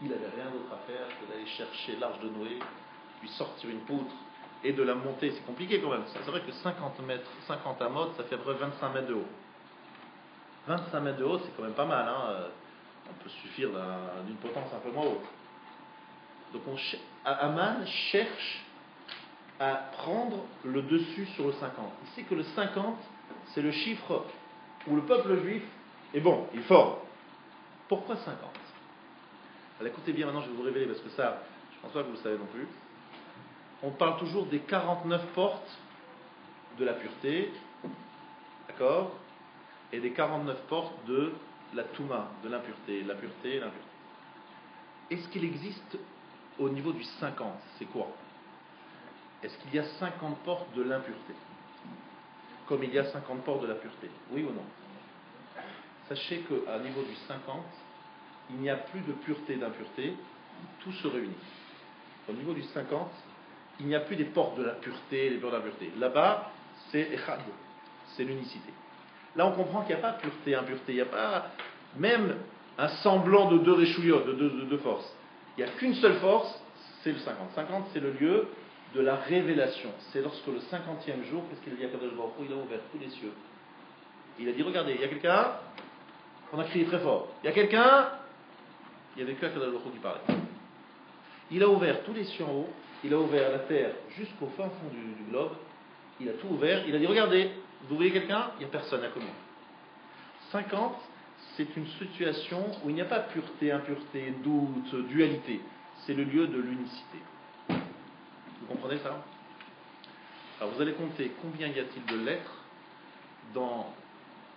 il n'avait rien d'autre à faire que d'aller chercher l'arche de Noé, puis sortir une poutre et de la monter. C'est compliqué quand même. C'est vrai que 50 mètres, 50 amotes, ça fait à peu près 25 mètres de haut. 25 mètres de haut, c'est quand même pas mal. On peut suffire d'une potence un peu moins haute. Donc Haman cherche à prendre le dessus sur le 50. Il sait que le 50, c'est le chiffre où le peuple juif est bon, il est fort. Pourquoi 50? Alors écoutez bien, maintenant je vais vous révéler, parce que ça, je ne pense pas que vous le savez non plus. On parle toujours des 49 portes de la pureté, d'accord, et des 49 portes de la Touma, de l'impureté, la pureté et l'impureté. Est-ce qu'il existe au niveau du 50, c'est quoi? Est-ce qu'il y a 50 portes de l'impureté? Comme il y a 50 portes de la pureté? Oui ou non? Sachez qu'à niveau du 50, il n'y a plus de pureté d'impureté, tout se réunit. Au niveau du 50, il n'y a plus des portes de la pureté, les portes de l'impureté. Là-bas, c'est Echad, c'est l'unicité. Là, on comprend qu'il n'y a pas pureté, impureté, il n'y a pas même un semblant de deux réchouillots, de deux forces. Il n'y a qu'une seule force, c'est le 50. 50, c'est le lieu de la révélation. C'est lorsque le 50e jour, qu'est-ce qu'il a dit à Kadosh Baruch Hu? Il a ouvert tous les cieux. Il a dit, regardez, il y a quelqu'un, on a crié très fort, il y a quelqu'un, il n'y avait que Kadosh Baruch Hu qui parlait. Il a ouvert tous les cieux en haut, il a ouvert la terre jusqu'au fin fond du globe, il a tout ouvert, il a dit, regardez, vous voyez quelqu'un? Il n'y a personne à commun. 50, c'est une situation où il n'y a pas pureté, impureté, doute, dualité. C'est le lieu de l'unicité. Vous comprenez ça? Alors vous allez compter combien y a-t-il de lettres dans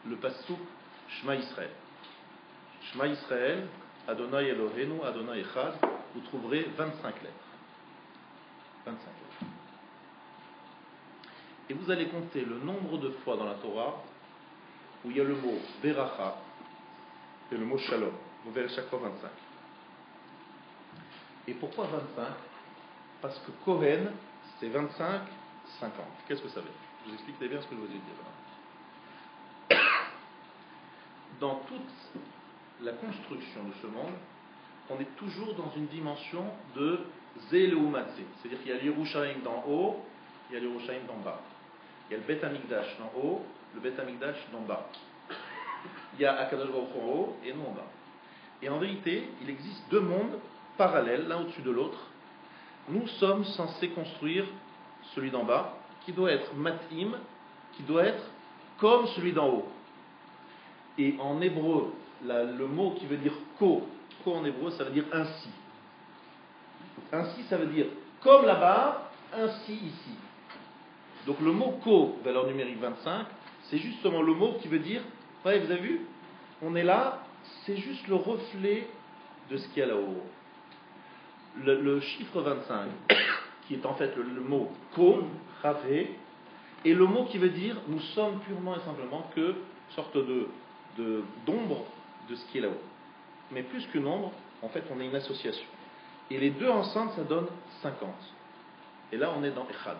le passouk Shema Israël. Shema Israël, Adonai Eloheinu, Adonai Echad, vous trouverez 25 lettres. 25 lettres. Et vous allez compter le nombre de fois dans la Torah où il y a le mot Beracha et le mot Shalom. Vous verrez chaque fois 25. Et pourquoi 25? Parce que Kohen, c'est 25, 50. Qu'est-ce que ça veut dire? Je vous explique bien ce que je vous ai dit. Dans toute la construction de ce monde, on est toujours dans une dimension de Zé Leumatze. C'est-à-dire qu'il y a l'Yerushalayim d'en haut, il y a l'Yerushalayim d'en bas. Il y a le Beth Amikdash d'en haut, le Beth Amikdash d'en bas. Il y a Akadosh Baruch Hu en haut et nous en bas. Et en vérité, il existe deux mondes parallèles, l'un au-dessus de l'autre. Nous sommes censés construire celui d'en bas, qui doit être matim, qui doit être comme celui d'en haut. Et en hébreu, le mot qui veut dire ko en hébreu, ça veut dire ainsi. Ainsi, ça veut dire comme là-bas, ainsi ici. Donc le mot ko, valeur numérique 25, c'est justement le mot qui veut dire, ouais, vous avez vu, on est là, c'est juste le reflet de ce qu'il y a là-haut. Le chiffre 25, qui est en fait le mot ko, chafé, est le mot qui veut dire nous sommes purement et simplement que sorte d'ombre de ce qui est là-haut. Mais plus qu'une ombre, en fait, on est une association. Et les deux ensemble, ça donne 50. Et là, on est dans Echad.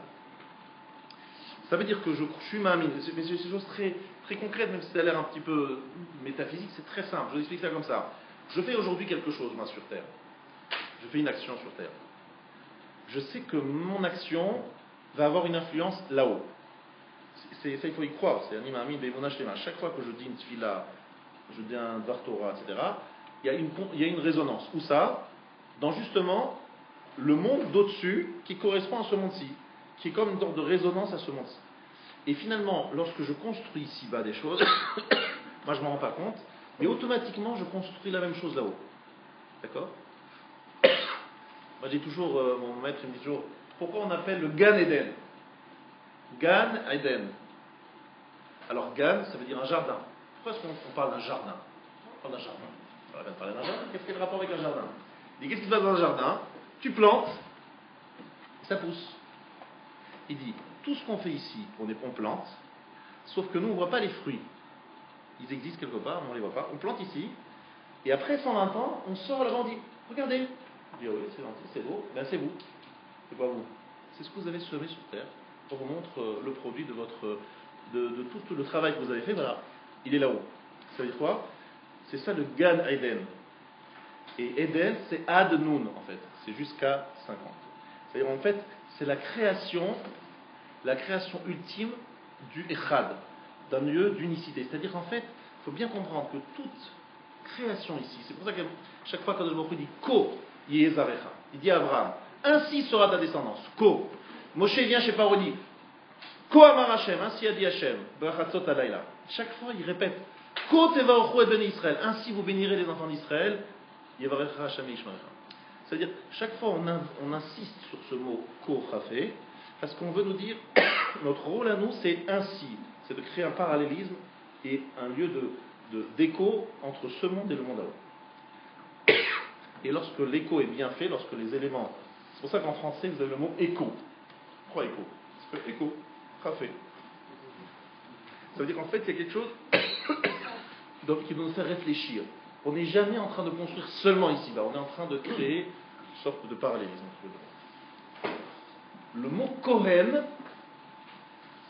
Ça veut dire que je suis ma'amin. Mais c'est une chose très, très concrète, même si ça a l'air un petit peu métaphysique, c'est très simple. Je vous explique ça comme ça. Je fais aujourd'hui quelque chose, moi, sur Terre. Je fais une action sur Terre. Je sais que mon action va avoir une influence là-haut. Ça, il faut y croire. C'est un imam, chaque fois que je dis une tefila, je dis un Dvar Torah, etc., il y a une résonance. Où ça? Dans justement le monde d'au-dessus qui correspond à ce monde-ci, qui est comme une sorte de résonance à ce monde-ci. Et finalement, lorsque je construis ici-bas des choses, moi je ne m'en rends pas compte, mais automatiquement je construis la même chose là-haut. D'accord? Moi j'ai toujours, mon maître il me dit toujours, pourquoi on appelle le Gan Eden? Gan Eden. Alors Gan, ça veut dire un jardin. Pourquoi est-ce qu'on parle d'un jardin? On parle d'un jardin. On va parler d'un jardin. Qu'est-ce qu'il y a de rapport avec un jardin? Il dit, qu'est-ce qui se passe dans un jardin? Tu plantes, et ça pousse. Il dit, tout ce qu'on fait ici, on plante, sauf que nous, on ne voit pas les fruits. Ils existent quelque part, mais on ne les voit pas. On plante ici, et après 120 ans, on sort là-bas, on dit, regardez. On dit, oui, c'est gentil, c'est beau. Ben, c'est vous. C'est pas vous. C'est ce que vous avez semé sur terre. On vous montre le produit de tout le travail que vous avez fait. Voilà, il est là-haut. Ça veut dire quoi? C'est ça le Gan Eden. Et Eden, c'est Ad Nun, en fait. C'est jusqu'à 50. C'est-à-dire, en fait, c'est la création ultime du Echad, d'un lieu d'unicité. C'est-à-dire, en fait, il faut bien comprendre que toute création ici, c'est pour ça que chaque fois quand Baruch Hu dit Ko Yezarecha, il dit à Abraham, ainsi sera ta descendance. Ko. Moshe vient chez Paro, dit Ko Amar Hashem, ainsi a dit Hashem, Brachatzot Alayla. Chaque fois, il répète Ko Tevarochu et Beni Israël, ainsi vous bénirez les enfants d'Israël. C'est-à-dire, chaque fois on insiste sur ce mot Ko-Chafé, parce qu'on veut nous dire, notre rôle à nous, c'est ainsi, c'est de créer un parallélisme et un lieu d'écho entre ce monde et le monde à haut. et lorsque l'écho est bien fait, lorsque les éléments... C'est pour ça qu'en français, vous avez le mot écho. Pourquoi écho? Parce que écho, rafé. Ça veut dire qu'en fait, il y a quelque chose qui doit nous faire réfléchir. On n'est jamais en train de construire seulement ici-bas, on est en train de créer une sorte de parallélisme. Le mot Kohen,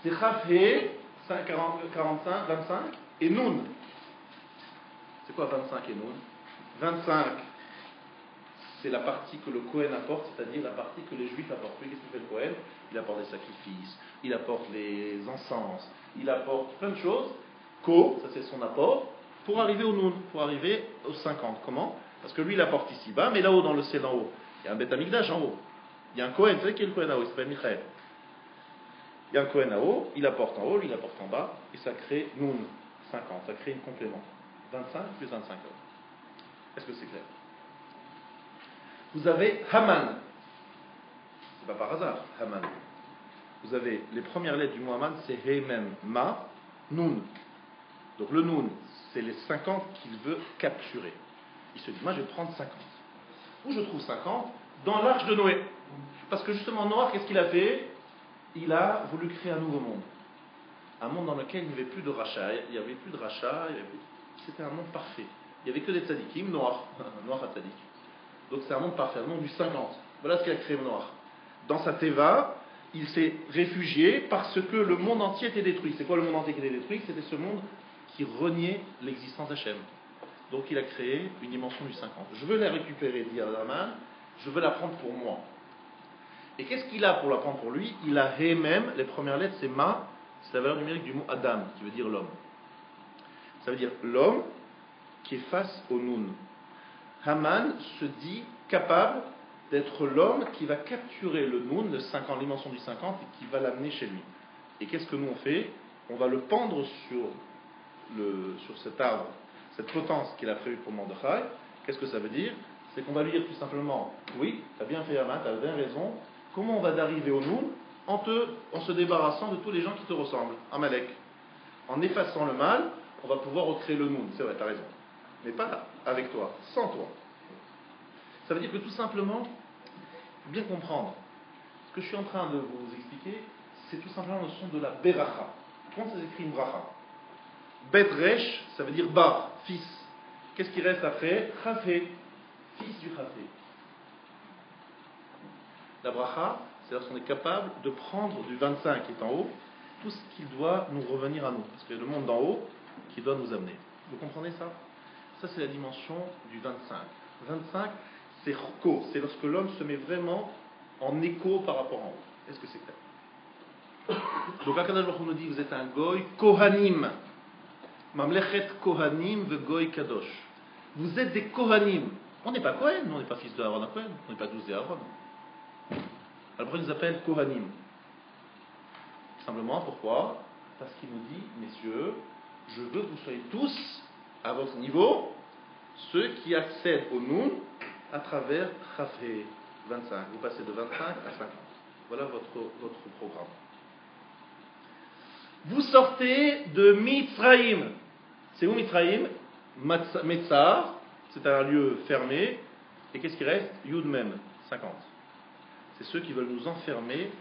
c'est Rafé, 45, 25, et Noun. C'est quoi 25 et Noun? 25, c'est la partie que le Kohen apporte, c'est-à-dire la partie que les Juifs apportent. Qu'est-ce que fait le Kohen? Il apporte des sacrifices, il apporte les encens, il apporte plein de choses. Ko, ça c'est son apport, pour arriver au Noun, pour arriver aux 50. Comment? Parce que lui il apporte ici-bas, mais là-haut dans le ciel en haut, il y a un Beth Amikdash en haut. Il y a un Kohen, vous savez qui est le Kohen en haut? Il s'appelle Michael. Il y a un Kohen en haut, il apporte en haut, lui il apporte en bas, et ça crée Noun, 50, ça crée un complément. 25 plus 25 heures. Est-ce que c'est clair? Vous avez Haman. C'est pas par hasard, Haman. Vous avez les premières lettres du mot Haman, c'est He, Mem, Ma, Nun. Donc le Nun, c'est les 50 qu'il veut capturer. Il se dit, moi je vais prendre 50. Où je trouve 50? Dans l'arche de Noé. Parce que justement, Noé, qu'est-ce qu'il a fait? Il a voulu créer un nouveau monde. Un monde dans lequel il n'y avait plus de rachat. Il n'y avait plus de rachat. C'était un monde parfait. Il n'y avait que des tzadikim, Noir à tzadik. Donc c'est un monde parfait, un monde du 50. Voilà ce qu'il a créé Noir. Dans sa teva, il s'est réfugié parce que le monde entier était détruit. C'est quoi le monde entier qui était détruit? C'était ce monde qui reniait l'existence d'Hachem. Donc il a créé une dimension du 50. Je veux la récupérer, dit Haman, je veux la prendre pour moi. Et qu'est-ce qu'il a pour la prendre pour lui? Il a He même, les premières lettres c'est Ma, c'est la valeur numérique du mot Adam, qui veut dire l'homme. Ça veut dire l'homme qui est face au Nun. Haman se dit capable d'être l'homme qui va capturer le Nun, le 50, dimension du 50, et qui va l'amener chez lui. Et qu'est-ce que nous on fait? On va le pendre sur cet arbre, cette potence qu'il a prévue pour Mordechai. Qu'est-ce que ça veut dire? C'est qu'on va lui dire tout simplement, oui, tu as bien fait Haman, tu as bien raison, comment on va d'arriver au Nun en se débarrassant de tous les gens qui te ressemblent, Amalek. En effaçant le mal, on va pouvoir recréer le Nun, c'est vrai, tu as raison. Mais pas avec toi, sans toi. Ça veut dire que tout simplement, il faut bien comprendre, ce que je suis en train de vous expliquer, c'est tout simplement la notion de la beracha. Comment ça s'écrit une bracha? Bet resh, ça veut dire bar, fils. Qu'est-ce qui reste après? Chafé, fils du chafé. La bracha, c'est lorsqu'on est capable de prendre du 25 qui est en haut, tout ce qui doit nous revenir à nous. Parce que le monde d'en haut qui doit nous amener. Vous comprenez ça? Ça, c'est la dimension du 25. 25, c'est Chko, c'est lorsque l'homme se met vraiment en écho par rapport en haut. Est-ce que c'est clair? Donc, Akadosh Baruch Hu nous dit, vous êtes un goy kohanim. Mamlechet kohanim ve goy kadosh. Vous êtes des kohanim. On n'est pas Kohen, on n'est pas fils de Aaron à Kohen, on n'est pas tous des Aaron. Alors, pourquoi il nous appelle kohanim? Simplement, pourquoi? Parce qu'il nous dit, messieurs, je veux que vous soyez tous à votre niveau, ceux qui accèdent au Nun à travers Chafé 25. Vous passez de 25 à 50. Voilà votre programme. Vous sortez de Mitzraïm. C'est où Mitzraïm? Metzar, c'est un lieu fermé. Et qu'est-ce qui reste? Yud Mem, 50. C'est ceux qui veulent nous enfermer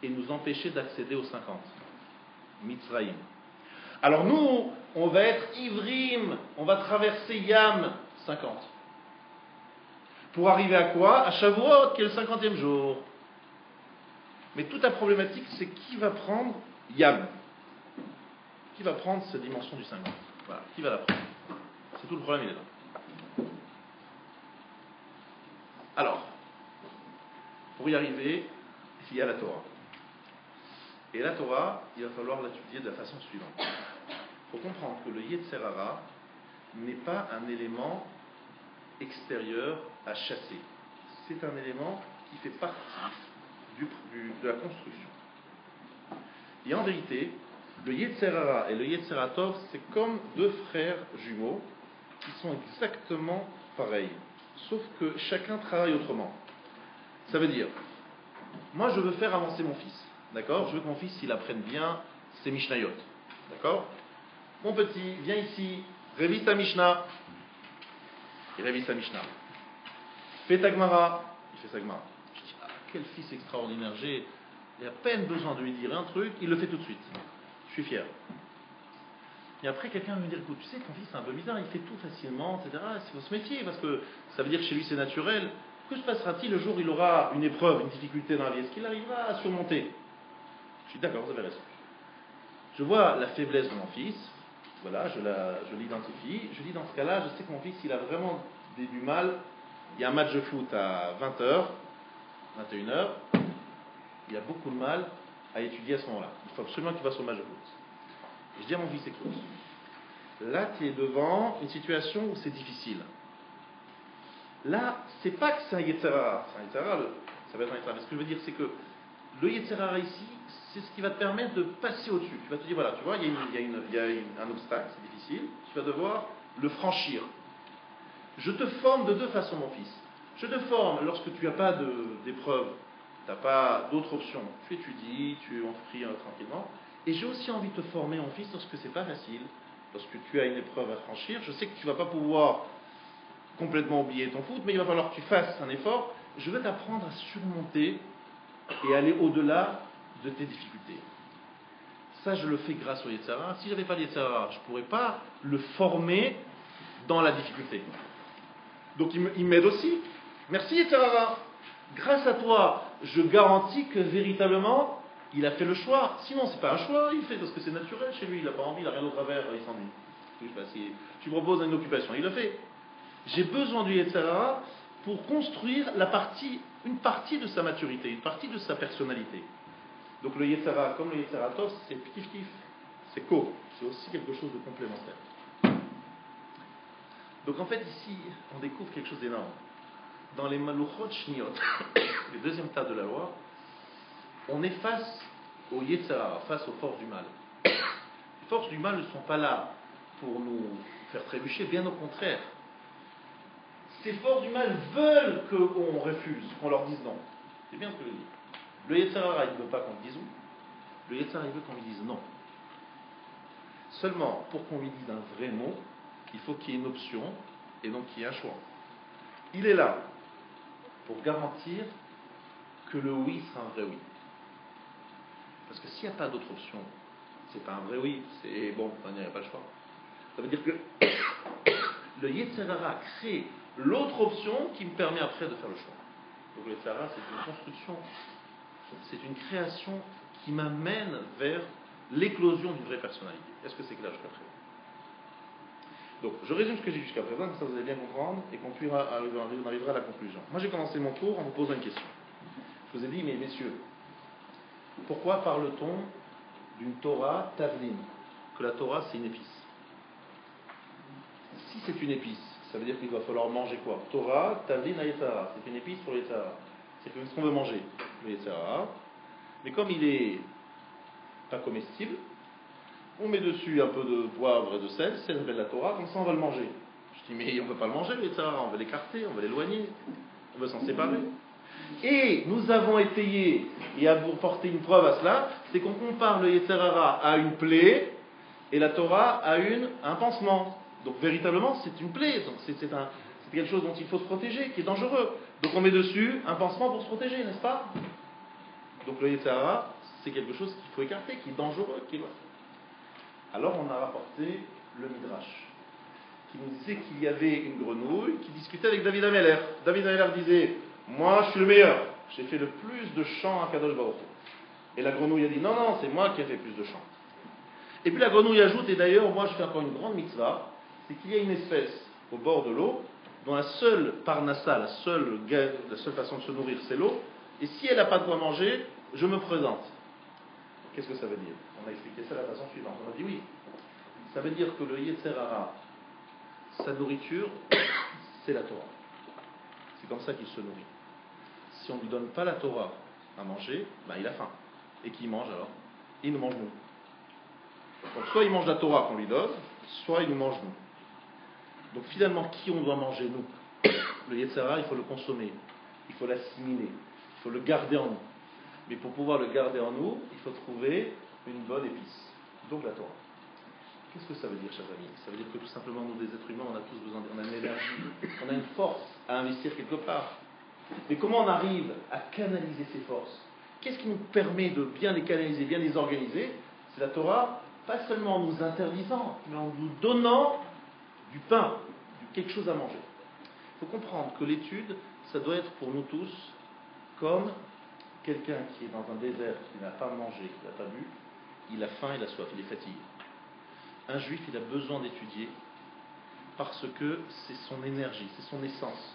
et nous empêcher d'accéder aux 50. Mitzraïm. Alors nous, on va être Ivrim, on va traverser Yam 50. Pour arriver à quoi? À Shavuot, qui est le 50e jour. Mais toute la problématique, c'est qui va prendre Yam? Qui va prendre cette dimension du 50? Voilà, qui va la prendre? C'est tout le problème, il est là. Alors, pour y arriver, il y a la Torah. Et la Torah, il va falloir l'étudier de la façon suivante. Il faut comprendre que le Yetzer Hara n'est pas un élément extérieur à chasser. C'est un élément qui fait partie de la construction. Et en vérité, le Yetzer Hara et le Yetzer Tov, c'est comme deux frères jumeaux qui sont exactement pareils. Sauf que chacun travaille autrement. Ça veut dire, moi je veux faire avancer mon fils. D'accord? Je veux que mon fils il apprenne bien ses Mishnayot. D'accord? Mon petit, viens ici, révise ta Mishnah. Il révise sa Mishnah. Fais ta Gemara. Il fait sa Gemara. Je dis, ah, quel fils extraordinaire. J'ai à peine besoin de lui dire un truc, il le fait tout de suite. Je suis fier. Et après, quelqu'un va me dire, écoute, tu sais, ton fils c'est un peu bizarre, il fait tout facilement, etc. Il faut se méfier, parce que ça veut dire que chez lui c'est naturel. Que se passera-t-il le jour où il aura une épreuve, une difficulté dans la vie? Est-ce qu'il arrivera à surmonter? Je dis, d'accord, vous avez raison. Je vois la faiblesse de mon fils, voilà, je l'identifie. Je dis, dans ce cas-là, je sais que mon fils, il a vraiment du mal. Il y a un match de foot à 20h, 21h. Il a beaucoup de mal à étudier à ce moment-là. Il faut absolument qu'il fasse au match de foot. Et je dis à mon fils, écoute, là, tu es devant une situation où c'est difficile. Là, c'est pas que c'est un Yetzirah. C'est un Yetzirah, ça va être un Yetzirah. Mais ce que je veux dire, c'est que le Yetzirah ici, c'est ce qui va te permettre de passer au-dessus. Tu vas te dire, voilà, tu vois, il y a un obstacle, c'est difficile, tu vas devoir le franchir. Je te forme de deux façons, mon fils. Je te forme lorsque tu n'as pas d'épreuve, tu n'as pas d'autre option. Tu étudies, on te prie tranquillement. Et j'ai aussi envie de te former, mon fils, lorsque c'est pas facile, lorsque tu as une épreuve à franchir. Je sais que tu ne vas pas pouvoir complètement oublier ton foot, mais il va falloir que tu fasses un effort. Je veux t'apprendre à surmonter et aller au-delà de tes difficultés. Ça, je le fais grâce au Yetzirah. Si je n'avais pas le Yetzirah, je ne pourrais pas le former dans la difficulté. Donc il m'aide aussi. Merci Yetzirah. Grâce à toi, je garantis que véritablement, il a fait le choix. Sinon, c'est pas un choix, il fait parce que c'est naturel chez lui. Il n'a pas envie, il n'a rien d'autre à faire, il s'ennuie. Je sais pas, si tu proposes une occupation, il le fait. J'ai besoin du Yetzirah pour construire une partie de sa maturité, une partie de sa personnalité. Donc le Yetzirah, comme le Yetzirah Tov, c'est kif-kif, c'est c'est aussi quelque chose de complémentaire. Donc en fait ici, on découvre quelque chose d'énorme. Dans les Maluchot Shniot, les deuxièmes tas de la loi, on est face au Yetzirah, face aux forces du mal. Les forces du mal ne sont pas là pour nous faire trébucher, bien au contraire. Ces forces du mal veulent qu'on refuse, qu'on leur dise non. C'est bien ce que je dis. Le Yetzirah, il ne veut pas qu'on lui dise oui. Le Yetzirah, il veut qu'on lui dise non. Seulement, pour qu'on lui dise un vrai non, il faut qu'il y ait une option, et donc qu'il y ait un choix. Il est là pour garantir que le oui sera un vrai oui. Parce que s'il n'y a pas d'autre option, c'est pas un vrai oui, c'est bon, il n'y a pas le choix. Ça veut dire que le Yetzirah crée l'autre option qui me permet après de faire le choix. Donc le Yetzirah, c'est une construction, c'est une création qui m'amène vers l'éclosion d'une vraie personnalité. Est-ce que c'est clair jusqu'à présent? Donc, je résume ce que j'ai dit jusqu'à présent, comme ça vous allez bien comprendre, et qu'on arrivera à la conclusion. Moi, j'ai commencé mon cours en vous posant une question. Je vous ai dit, mais messieurs, pourquoi parle-t-on d'une Torah Tavlin? Que la Torah, c'est une épice. Si c'est une épice, ça veut dire qu'il va falloir manger quoi? Torah, Tavlin, Yetzirah. C'est une épice pour le Yetzirah. C'est ce qu'on veut manger, le Yetzirah. Mais comme il est pas comestible, on met dessus un peu de poivre et de sel, c'est la Torah, comme ça on va le manger. Je dis, mais on ne peut pas le manger, le Yetzirah, on va l'écarter, on va l'éloigner, on va s'en séparer. Et nous avons étayé, et à vous porter une preuve à cela, c'est qu'on compare le Yetzirah à une plaie, et la Torah à un pansement. Donc véritablement, c'est une plaie, donc c'est quelque chose dont il faut se protéger, qui est dangereux. Donc on met dessus un pansement pour se protéger, n'est-ce pas? Donc le Yetzirah, c'est quelque chose qu'il faut écarter, qui est dangereux, Alors on a rapporté le Midrash, qui nous disait qu'il y avait une grenouille qui discutait avec David Ameller. David Ameller disait, moi je suis le meilleur, j'ai fait le plus de chants à Kadosh Baruch Hu. Et la grenouille a dit, non, non, c'est moi qui ai fait plus de chants. Et puis la grenouille ajoute, et d'ailleurs moi je fais encore une grande mitzvah, c'est qu'il y a une espèce au bord de l'eau, dont la seule parnassa, la seule façon de se nourrir c'est l'eau, et si elle n'a pas de quoi manger, je me présente. Qu'est-ce que ça veut dire? On a expliqué ça de la façon suivante. On a dit oui. Ça veut dire que le Yetzirah, sa nourriture, c'est la Torah. C'est comme ça qu'il se nourrit. Si on ne lui donne pas la Torah à manger, il a faim. Et qui mange alors? Il nous mange nous. Donc soit il mange la Torah qu'on lui donne, soit il nous mange nous. Donc finalement, qui on doit manger nous? Le Yetzirah, il faut le consommer. Il faut l'assimiler. Il faut le garder en nous. Mais pour pouvoir le garder en nous, il faut trouver une bonne épice. Donc la Torah. Qu'est-ce que ça veut dire, chers amis? Ça veut dire que tout simplement, nous, des êtres humains, on a tous besoin, on a une énergie, on a une force à investir quelque part. Mais comment on arrive à canaliser ces forces? Qu'est-ce qui nous permet de bien les canaliser, bien les organiser? C'est la Torah, pas seulement en nous interdisant, mais en nous donnant du pain, quelque chose à manger. Il faut comprendre que l'étude, ça doit être pour nous tous comme quelqu'un qui est dans un désert, qui n'a pas mangé, qui n'a pas bu, il a faim, il a soif, il est fatigué. Un juif, il a besoin d'étudier parce que c'est son énergie, c'est son essence.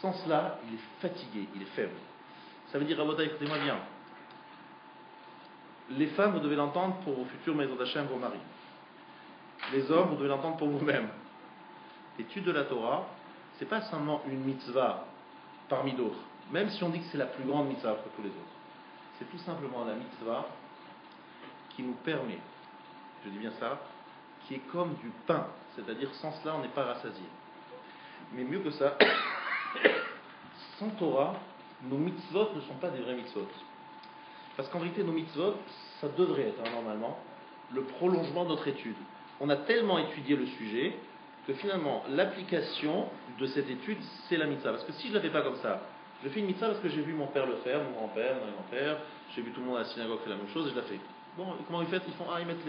Sans cela, il est fatigué, il est faible. Ça veut dire, Rabotai, écoutez-moi bien. Les femmes, vous devez l'entendre pour vos futurs maisons d'Hachem, vos maris. Les hommes, vous devez l'entendre pour vous-même. L'étude de la Torah, c'est pas seulement une mitzvah parmi d'autres, même si on dit que c'est la plus grande mitzvah après tous les autres. C'est tout simplement la mitzvah qui nous permet, je dis bien ça, qui est comme du pain, c'est-à-dire sans cela on n'est pas rassasié. Mais mieux que ça, sans Torah, nos mitzvot ne sont pas des vrais mitzvot. Parce qu'en vérité, nos mitzvot, ça devrait être normalement le prolongement de notre étude. On a tellement étudié le sujet que finalement, l'application de cette étude, c'est la mitzvah. Parce que si je ne la fais pas comme ça, je fais une mitzvah parce que j'ai vu mon père le faire, mon grand-père, mon grand-père, j'ai vu tout le monde à la synagogue faire la même chose et je la fais. Bon, comment ils font? Ils mettent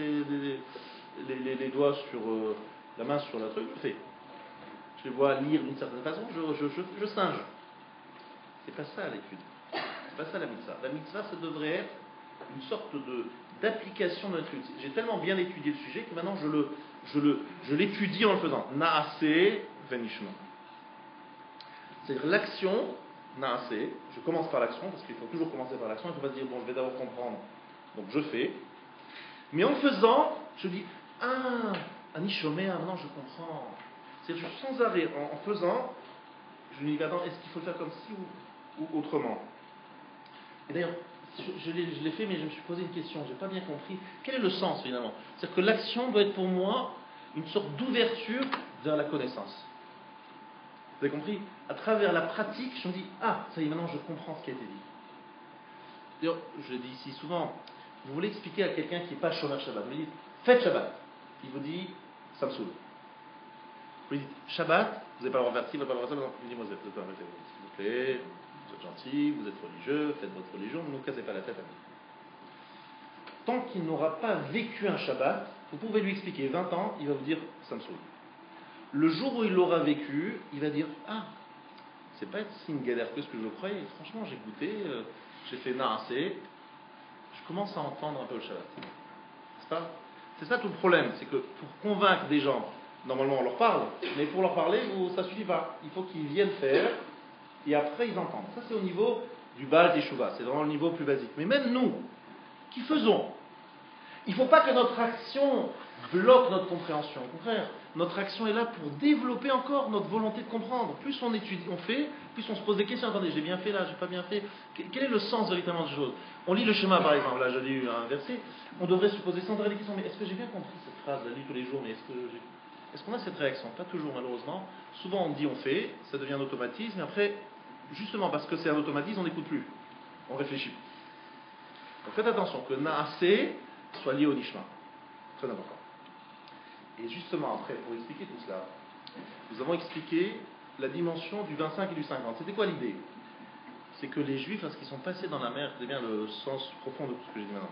les doigts sur la main sur la truc, je le fais. Je les vois lire d'une certaine façon, je singe. C'est pas ça l'étude. C'est pas ça la mitzvah. La mitzvah, ça devrait être une sorte d'application de notre étude. J'ai tellement bien étudié le sujet que maintenant je l'étudie en le faisant. Naaseh venishma. C'est-à-dire l'action, naaseh, je commence par l'action, parce qu'il faut toujours commencer par l'action, il ne faut pas se dire, bon, je vais d'abord comprendre, donc je fais. Mais en faisant, je dis, Anishomé, maintenant je comprends. C'est-à-dire, sans arrêt, en faisant, je me dis, attends, est-ce qu'il faut le faire comme ci ou autrement? Et d'ailleurs, je l'ai fait, mais je me suis posé une question, je n'ai pas bien compris. Quel est le sens, finalement? C'est-à-dire que l'action doit être pour moi une sorte d'ouverture vers la connaissance. Vous avez compris? À travers la pratique, je me dis, ça y est, maintenant je comprends ce qui a été dit. D'ailleurs, je le dis ici souvent, vous voulez expliquer à quelqu'un qui n'est pas Shomer Shabbat, vous lui dites, faites Shabbat. Il vous dit, ça me saoule. Vous lui dites, Shabbat, vous n'avez pas le droit de faire ci, vous n'avez pas le droit de faire ça. Il dit, moi, vous êtes s'il vous plaît, vous êtes gentil, vous êtes religieux, faites votre religion, ne nous cassez pas la tête à nous. Tant qu'il n'aura pas vécu un Shabbat, vous pouvez lui expliquer 20 ans, il va vous dire, ça me saoule. Le jour où il l'aura vécu, il va dire, c'est pas si une galère que ce que je croyais. Franchement, j'ai goûté, j'ai fait naasser, je commence à entendre un peu le Shabbat. C'est ça tout le problème, c'est que pour convaincre des gens, normalement on leur parle, mais pour leur parler, ça ne suffit pas. Il faut qu'ils viennent faire, et après ils entendent. Ça c'est au niveau du Baal Teshuvah, c'est vraiment le niveau plus basique. Mais même nous, qui faisons, il ne faut pas que notre action bloque notre compréhension. Au contraire, notre action est là pour développer encore notre volonté de comprendre. Plus on étudie, on fait, plus on se pose des questions. Attendez, j'ai bien fait là, j'ai pas bien fait. Quel est le sens véritablement des choses? On lit le schéma par exemple, là j'ai lu un verset, on devrait se poser sans arrêt des questions. Mais est-ce que j'ai bien compris cette phrase? Je la lis tous les jours, mais est-ce qu'on a cette réaction? Pas toujours malheureusement. Souvent on dit on fait, ça devient un automatisme, et après, justement parce que c'est un automatisme, on n'écoute plus. On réfléchit. Donc faites attention que Naaseh soit lié au Nishma. Très important. Et justement, après, pour expliquer tout cela, nous avons expliqué la dimension du 25 et du 50. C'était quoi l'idée? C'est que les Juifs, lorsqu'ils sont passés dans la mer, c'est bien le sens profond de tout ce que j'ai dit maintenant,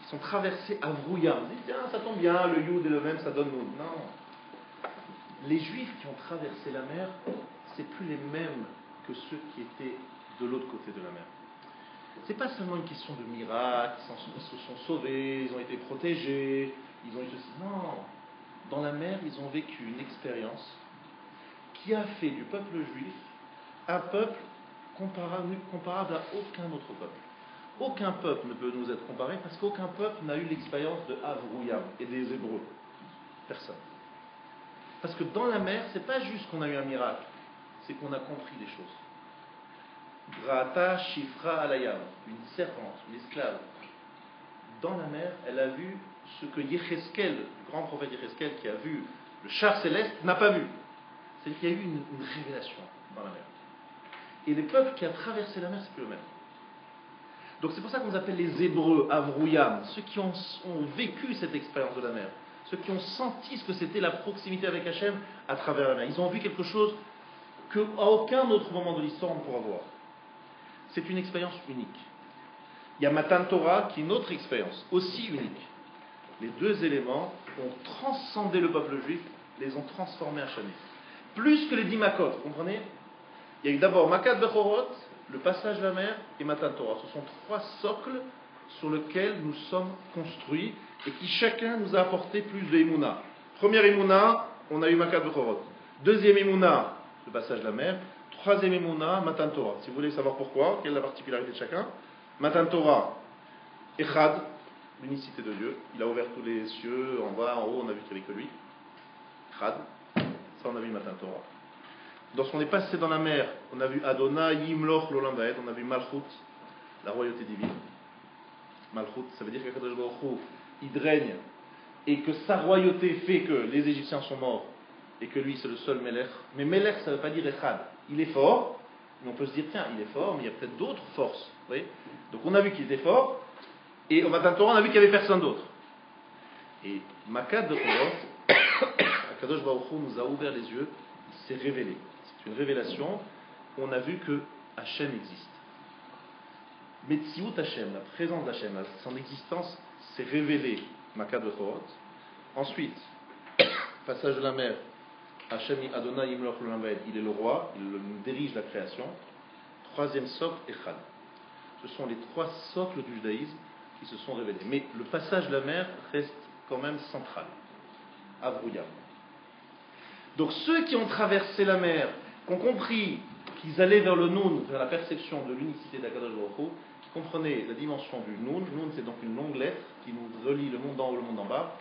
ils sont traversés à Vrouillam. Vous dites, tiens, ça tombe bien, le Yud et le même, ça donne nous. Non. Les Juifs qui ont traversé la mer, c'est plus les mêmes que ceux qui étaient de l'autre côté de la mer. C'est pas seulement une question de miracle, ils se sont sauvés, ils ont été protégés, ils ont eu ceci. Non. Dans la mer, ils ont vécu une expérience qui a fait du peuple juif un peuple comparable à aucun autre peuple. Aucun peuple ne peut nous être comparé parce qu'aucun peuple n'a eu l'expérience de Avrouyam et des Hébreux. Personne. Parce que dans la mer, c'est pas juste qu'on a eu un miracle, c'est qu'on a compris des choses. Grata Shifra Alayam, une servante, une esclave, dans la mer, elle a vu ce que Yecheskel, le grand prophète Yecheskel, qui a vu le char céleste, n'a pas vu. C'est-à-dire qu'il y a eu une révélation dans la mer. Et les peuples qui ont traversé la mer, c'est plus le même. Donc c'est pour ça qu'on appelle les Hébreux, Avrouyam, ceux qui ont vécu cette expérience de la mer. ceux qui ont senti ce que c'était la proximité avec Hachem à travers la mer. Ils ont vu quelque chose qu'à aucun autre moment de l'histoire on pourra voir. C'est une expérience unique. Il y a Matan Torah qui est une autre expérience, aussi unique. Les deux éléments ont transcendé le peuple juif, les ont transformés à jamais. Plus que les 10 Makot, vous comprenez? Il y a eu d'abord Makat Bechorot, le passage de la mer, et Matan Torah. Ce sont 3 socles sur lesquels nous sommes construits et qui chacun nous a apporté plus de Emouna. Première Emouna, on a eu Makat Bechorot. Deuxième Emouna, le passage de la mer. Troisième Emouna, Matan Torah. Si vous voulez savoir pourquoi, quelle est la particularité de chacun? Matan Torah, Echad, l'unicité de Dieu. Il a ouvert tous les cieux, en bas, en haut, on a vu qu'il n'y avait que lui. Echad, ça on a vu Matan Torah. Lorsqu'on est passé dans la mer, on a vu Adonai, Yimloch, l'Olam Vaed, on a vu Malchut, la royauté divine. Malchut, ça veut dire qu'Akadosh Baruch Hu, il règne, et que sa royauté fait que les Égyptiens sont morts, et que lui c'est le seul Melech. Mais Melech, ça ne veut pas dire Echad. Il est fort, mais on peut se dire, tiens, il est fort, mais il y a peut-être d'autres forces. Vous voyez? Donc on a vu qu'il était fort, et au Matan Torah, on a vu qu'il n'y avait personne d'autre. Et Makat de Torah, Akadosh Baruch Hu nous a ouvert les yeux, il s'est révélé. C'est une révélation, on a vu que Hachem existe. Metziut Hachem, la présence d'Hachem, son existence s'est révélée, Makat de Torah. Ensuite, passage de la mer, Hachem Adonai Yimloch l'Olam Vaed, il est le roi, il dirige la création. Troisième socle, Echad. Ce sont les 3 socles du judaïsme qui se sont révélés. Mais le passage de la mer reste quand même central. Avrouya. Donc ceux qui ont traversé la mer, qui ont compris qu'ils allaient vers le Noun, vers la perception de l'unicité d'Akadosh Baruch Hu, qui comprenaient la dimension du Noun. Noun, c'est donc une longue lettre qui nous relie le monde d'en haut et le monde d'en bas.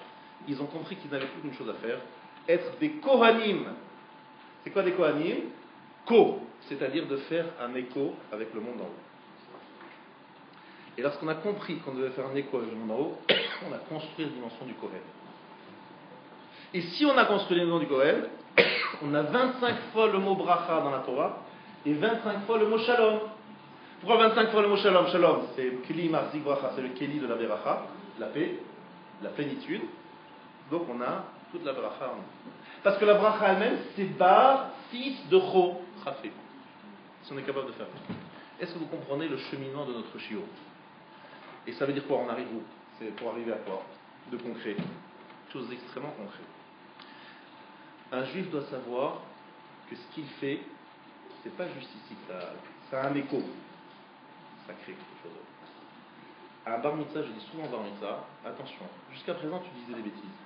Ils ont compris qu'ils n'avaient plus qu'une chose à faire, être des Kohanim. C'est quoi des Kohanim? Ko, c'est-à-dire de faire un écho avec le monde d'en haut. Et lorsqu'on a compris qu'on devait faire un écho avec le monde d'en haut, on a construit la dimension du Kohen. Et si on a construit la dimension du Kohen, on a 25 fois le mot bracha dans la Torah et 25 fois le mot shalom. Pourquoi 25 fois le mot shalom? Shalom, c'est keli marzik bracha, c'est le keli de la beracha, la paix, la plénitude. Donc on a toute la bracha en nous. Parce que la bracha elle-même, c'est bar, fils de cho, chafé. Si on est capable de faire ça. Est-ce que vous comprenez le cheminement de notre shiur? Et ça veut dire quoi? On arrive où? C'est pour arriver à quoi? De concret. Chose extrêmement concrète. Un juif doit savoir que ce qu'il fait, c'est pas juste ici que ça a un écho. Ça crée quelque chose d'autre. À un bar mitzvah, je dis souvent bar mitzvah, attention, jusqu'à présent tu disais des bêtises.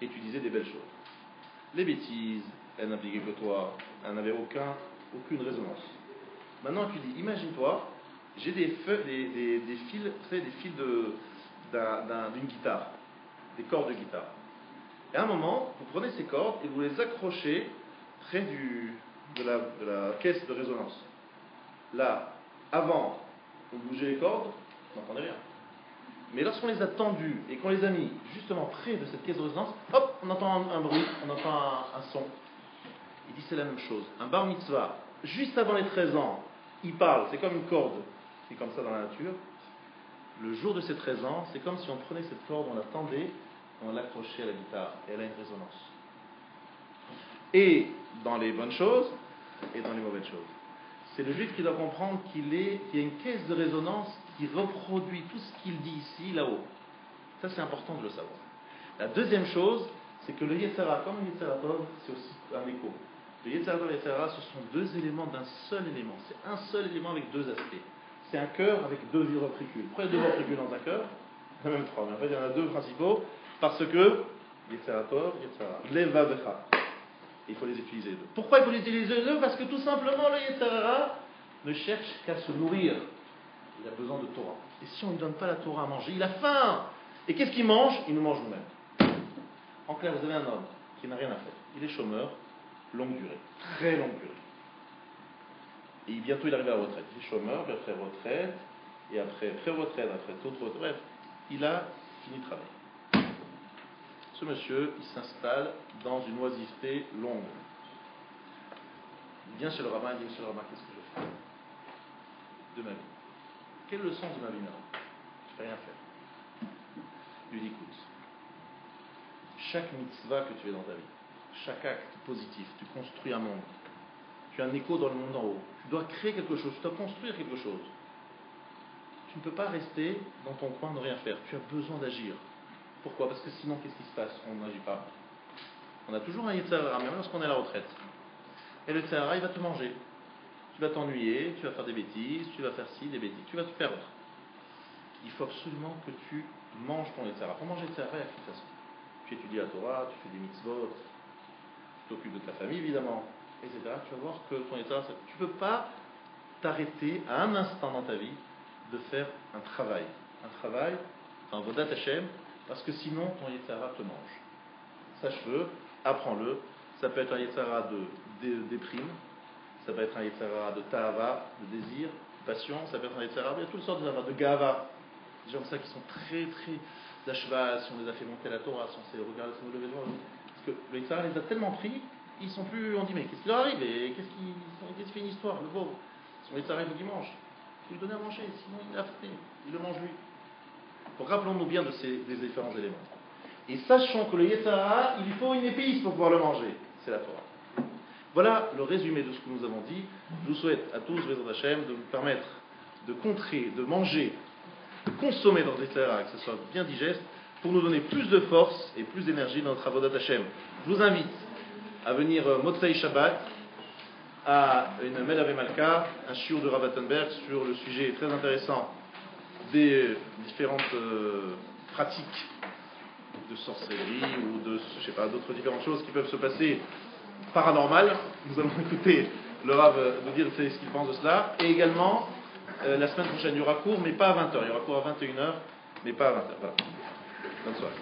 Et tu disais des belles choses. Les bêtises, elles n'impliquaient que toi, elles n'avaient aucune résonance. Maintenant tu dis, imagine-toi, j'ai des fils, tu sais, des fils d'une guitare, des cordes de guitare. Et à un moment, vous prenez ces cordes et vous les accrochez près de la caisse de résonance. Là, avant, on bougeait les cordes, on n'entendait rien. Mais lorsqu'on les a tendues et qu'on les a mis justement près de cette caisse de résonance, hop, on entend un bruit, on entend un son. Il dit c'est la même chose. Un bar mitzvah, juste avant les 13 ans, il parle, c'est comme une corde, c'est comme ça dans la nature. Le jour de ses 13 ans, c'est comme si on prenait cette corde, on la tendait, on l'accrochait à la guitare, et elle a une résonance. Et dans les bonnes choses, et dans les mauvaises choses. C'est le juif qui doit comprendre qu'il y a une caisse de résonance qui reproduit tout ce qu'il dit ici, là-haut. Ça, c'est important de le savoir. La deuxième chose, c'est que le Yetzara, comme le Yetzara Tov, c'est aussi un écho. Le Yetzara Tov et le Yetzara, ce sont 2 éléments d'un seul élément. C'est un seul élément avec 2 aspects. C'est un cœur avec 2 ventricules. Pourquoi il y a 2 ventricules dans un cœur? Il y en a même 3, mais en fait, il y en a 2 principaux, parce que Yetzara Tov, Yetzara, Levavecha. Il faut les utiliser les 2. Pourquoi il faut les utiliser les 2? Parce que tout simplement, le Yetzara ne cherche qu'à se nourrir. Il a besoin de Torah. Et si on ne lui donne pas la Torah à manger, il a faim. Et qu'est-ce qu'il mange? Il nous mange nous-mêmes. En clair, vous avez un homme qui n'a rien à faire. Il est chômeur, longue durée, très longue durée. Et bientôt il arrive à la retraite. Il est chômeur, puis après retraite, et après pré-retraite, après toute retraite. Bref, il a fini de travailler. Ce monsieur, il s'installe dans une oisiveté longue. Il vient chez le rabbin, il dit, monsieur le rabbin, qu'est-ce que je fais de ma vie? Quelle est le sens de ma vie maintenant? Je ne peux rien faire. Il lui dit, écoute, chaque mitzvah que tu fais dans ta vie, chaque acte positif, tu construis un monde. Tu as un écho dans le monde en haut. Tu dois créer quelque chose, tu dois construire quelque chose. Tu ne peux pas rester dans ton coin de rien faire. Tu as besoin d'agir. Pourquoi? Parce que sinon, qu'est-ce qui se passe? On n'agit pas. On a toujours un Yetzer Hara, même lorsqu'on est à la retraite. Et le Yetzer Hara, il va te manger. Tu vas t'ennuyer, tu vas faire des bêtises, tu vas faire ci, des bêtises, tu vas te perdre. Il faut absolument que tu manges ton Yetzer Hara. Pour manger le Yetzer Hara, il y a qu'une façon. Tu étudies la Torah, tu fais des mitzvot, tu t'occupes de ta famille, évidemment, etc. Tu vas voir que ton Yetzer Hara, tu ne peux pas t'arrêter à un instant dans ta vie de faire un travail, un vodat Hashem, parce que sinon ton Yetzer Hara te mange. Sache-le, apprends-le. Ça peut être un Yetzer Hara de déprime, ça peut être un Yetzer Hara de ta'ava, de désir, de passion, ça peut être un Yetzer Hara, il y a toutes sortes de gava. Des gens comme ça qui sont très très d'acheva, si on les a fait monter à la Torah, si on s'est regardé, si on levé devant, parce que le Yetzer Hara les a tellement pris, ils sont plus, on dit mais qu'est-ce qui leur arrive et qu'est-ce qui fait une histoire, le pauvre. Son Yetzer Hara il faut qu'il mange. Il lui donner à manger, sinon il a fait, il le mange lui. Donc rappelons-nous bien des différents éléments. Et sachons que le Yetzer Hara, il faut une épice pour pouvoir le manger. C'est la Torah. Voilà le résumé de ce que nous avons dit. Je vous souhaite à tous, Bézrat Hashem, de vous permettre de contrer, de manger, de consommer dans le Yetzer Hara, que ce soit bien digeste, pour nous donner plus de force et plus d'énergie dans notre Avodat Hashem. Je vous invite à venir Motzei Shabbat à une Melave Malka, un shiur de Rav Wattenberg sur le sujet très intéressant des différentes pratiques de sorcellerie ou de, je sais pas, d'autres différentes choses qui peuvent se passer paranormales. Nous allons écouter le Rav nous dire ce qu'il pense de cela. Et également, la semaine prochaine, il y aura cours, mais pas à 20h. Il y aura cours à 21h, mais pas à 20h. Voilà. Bonne soirée.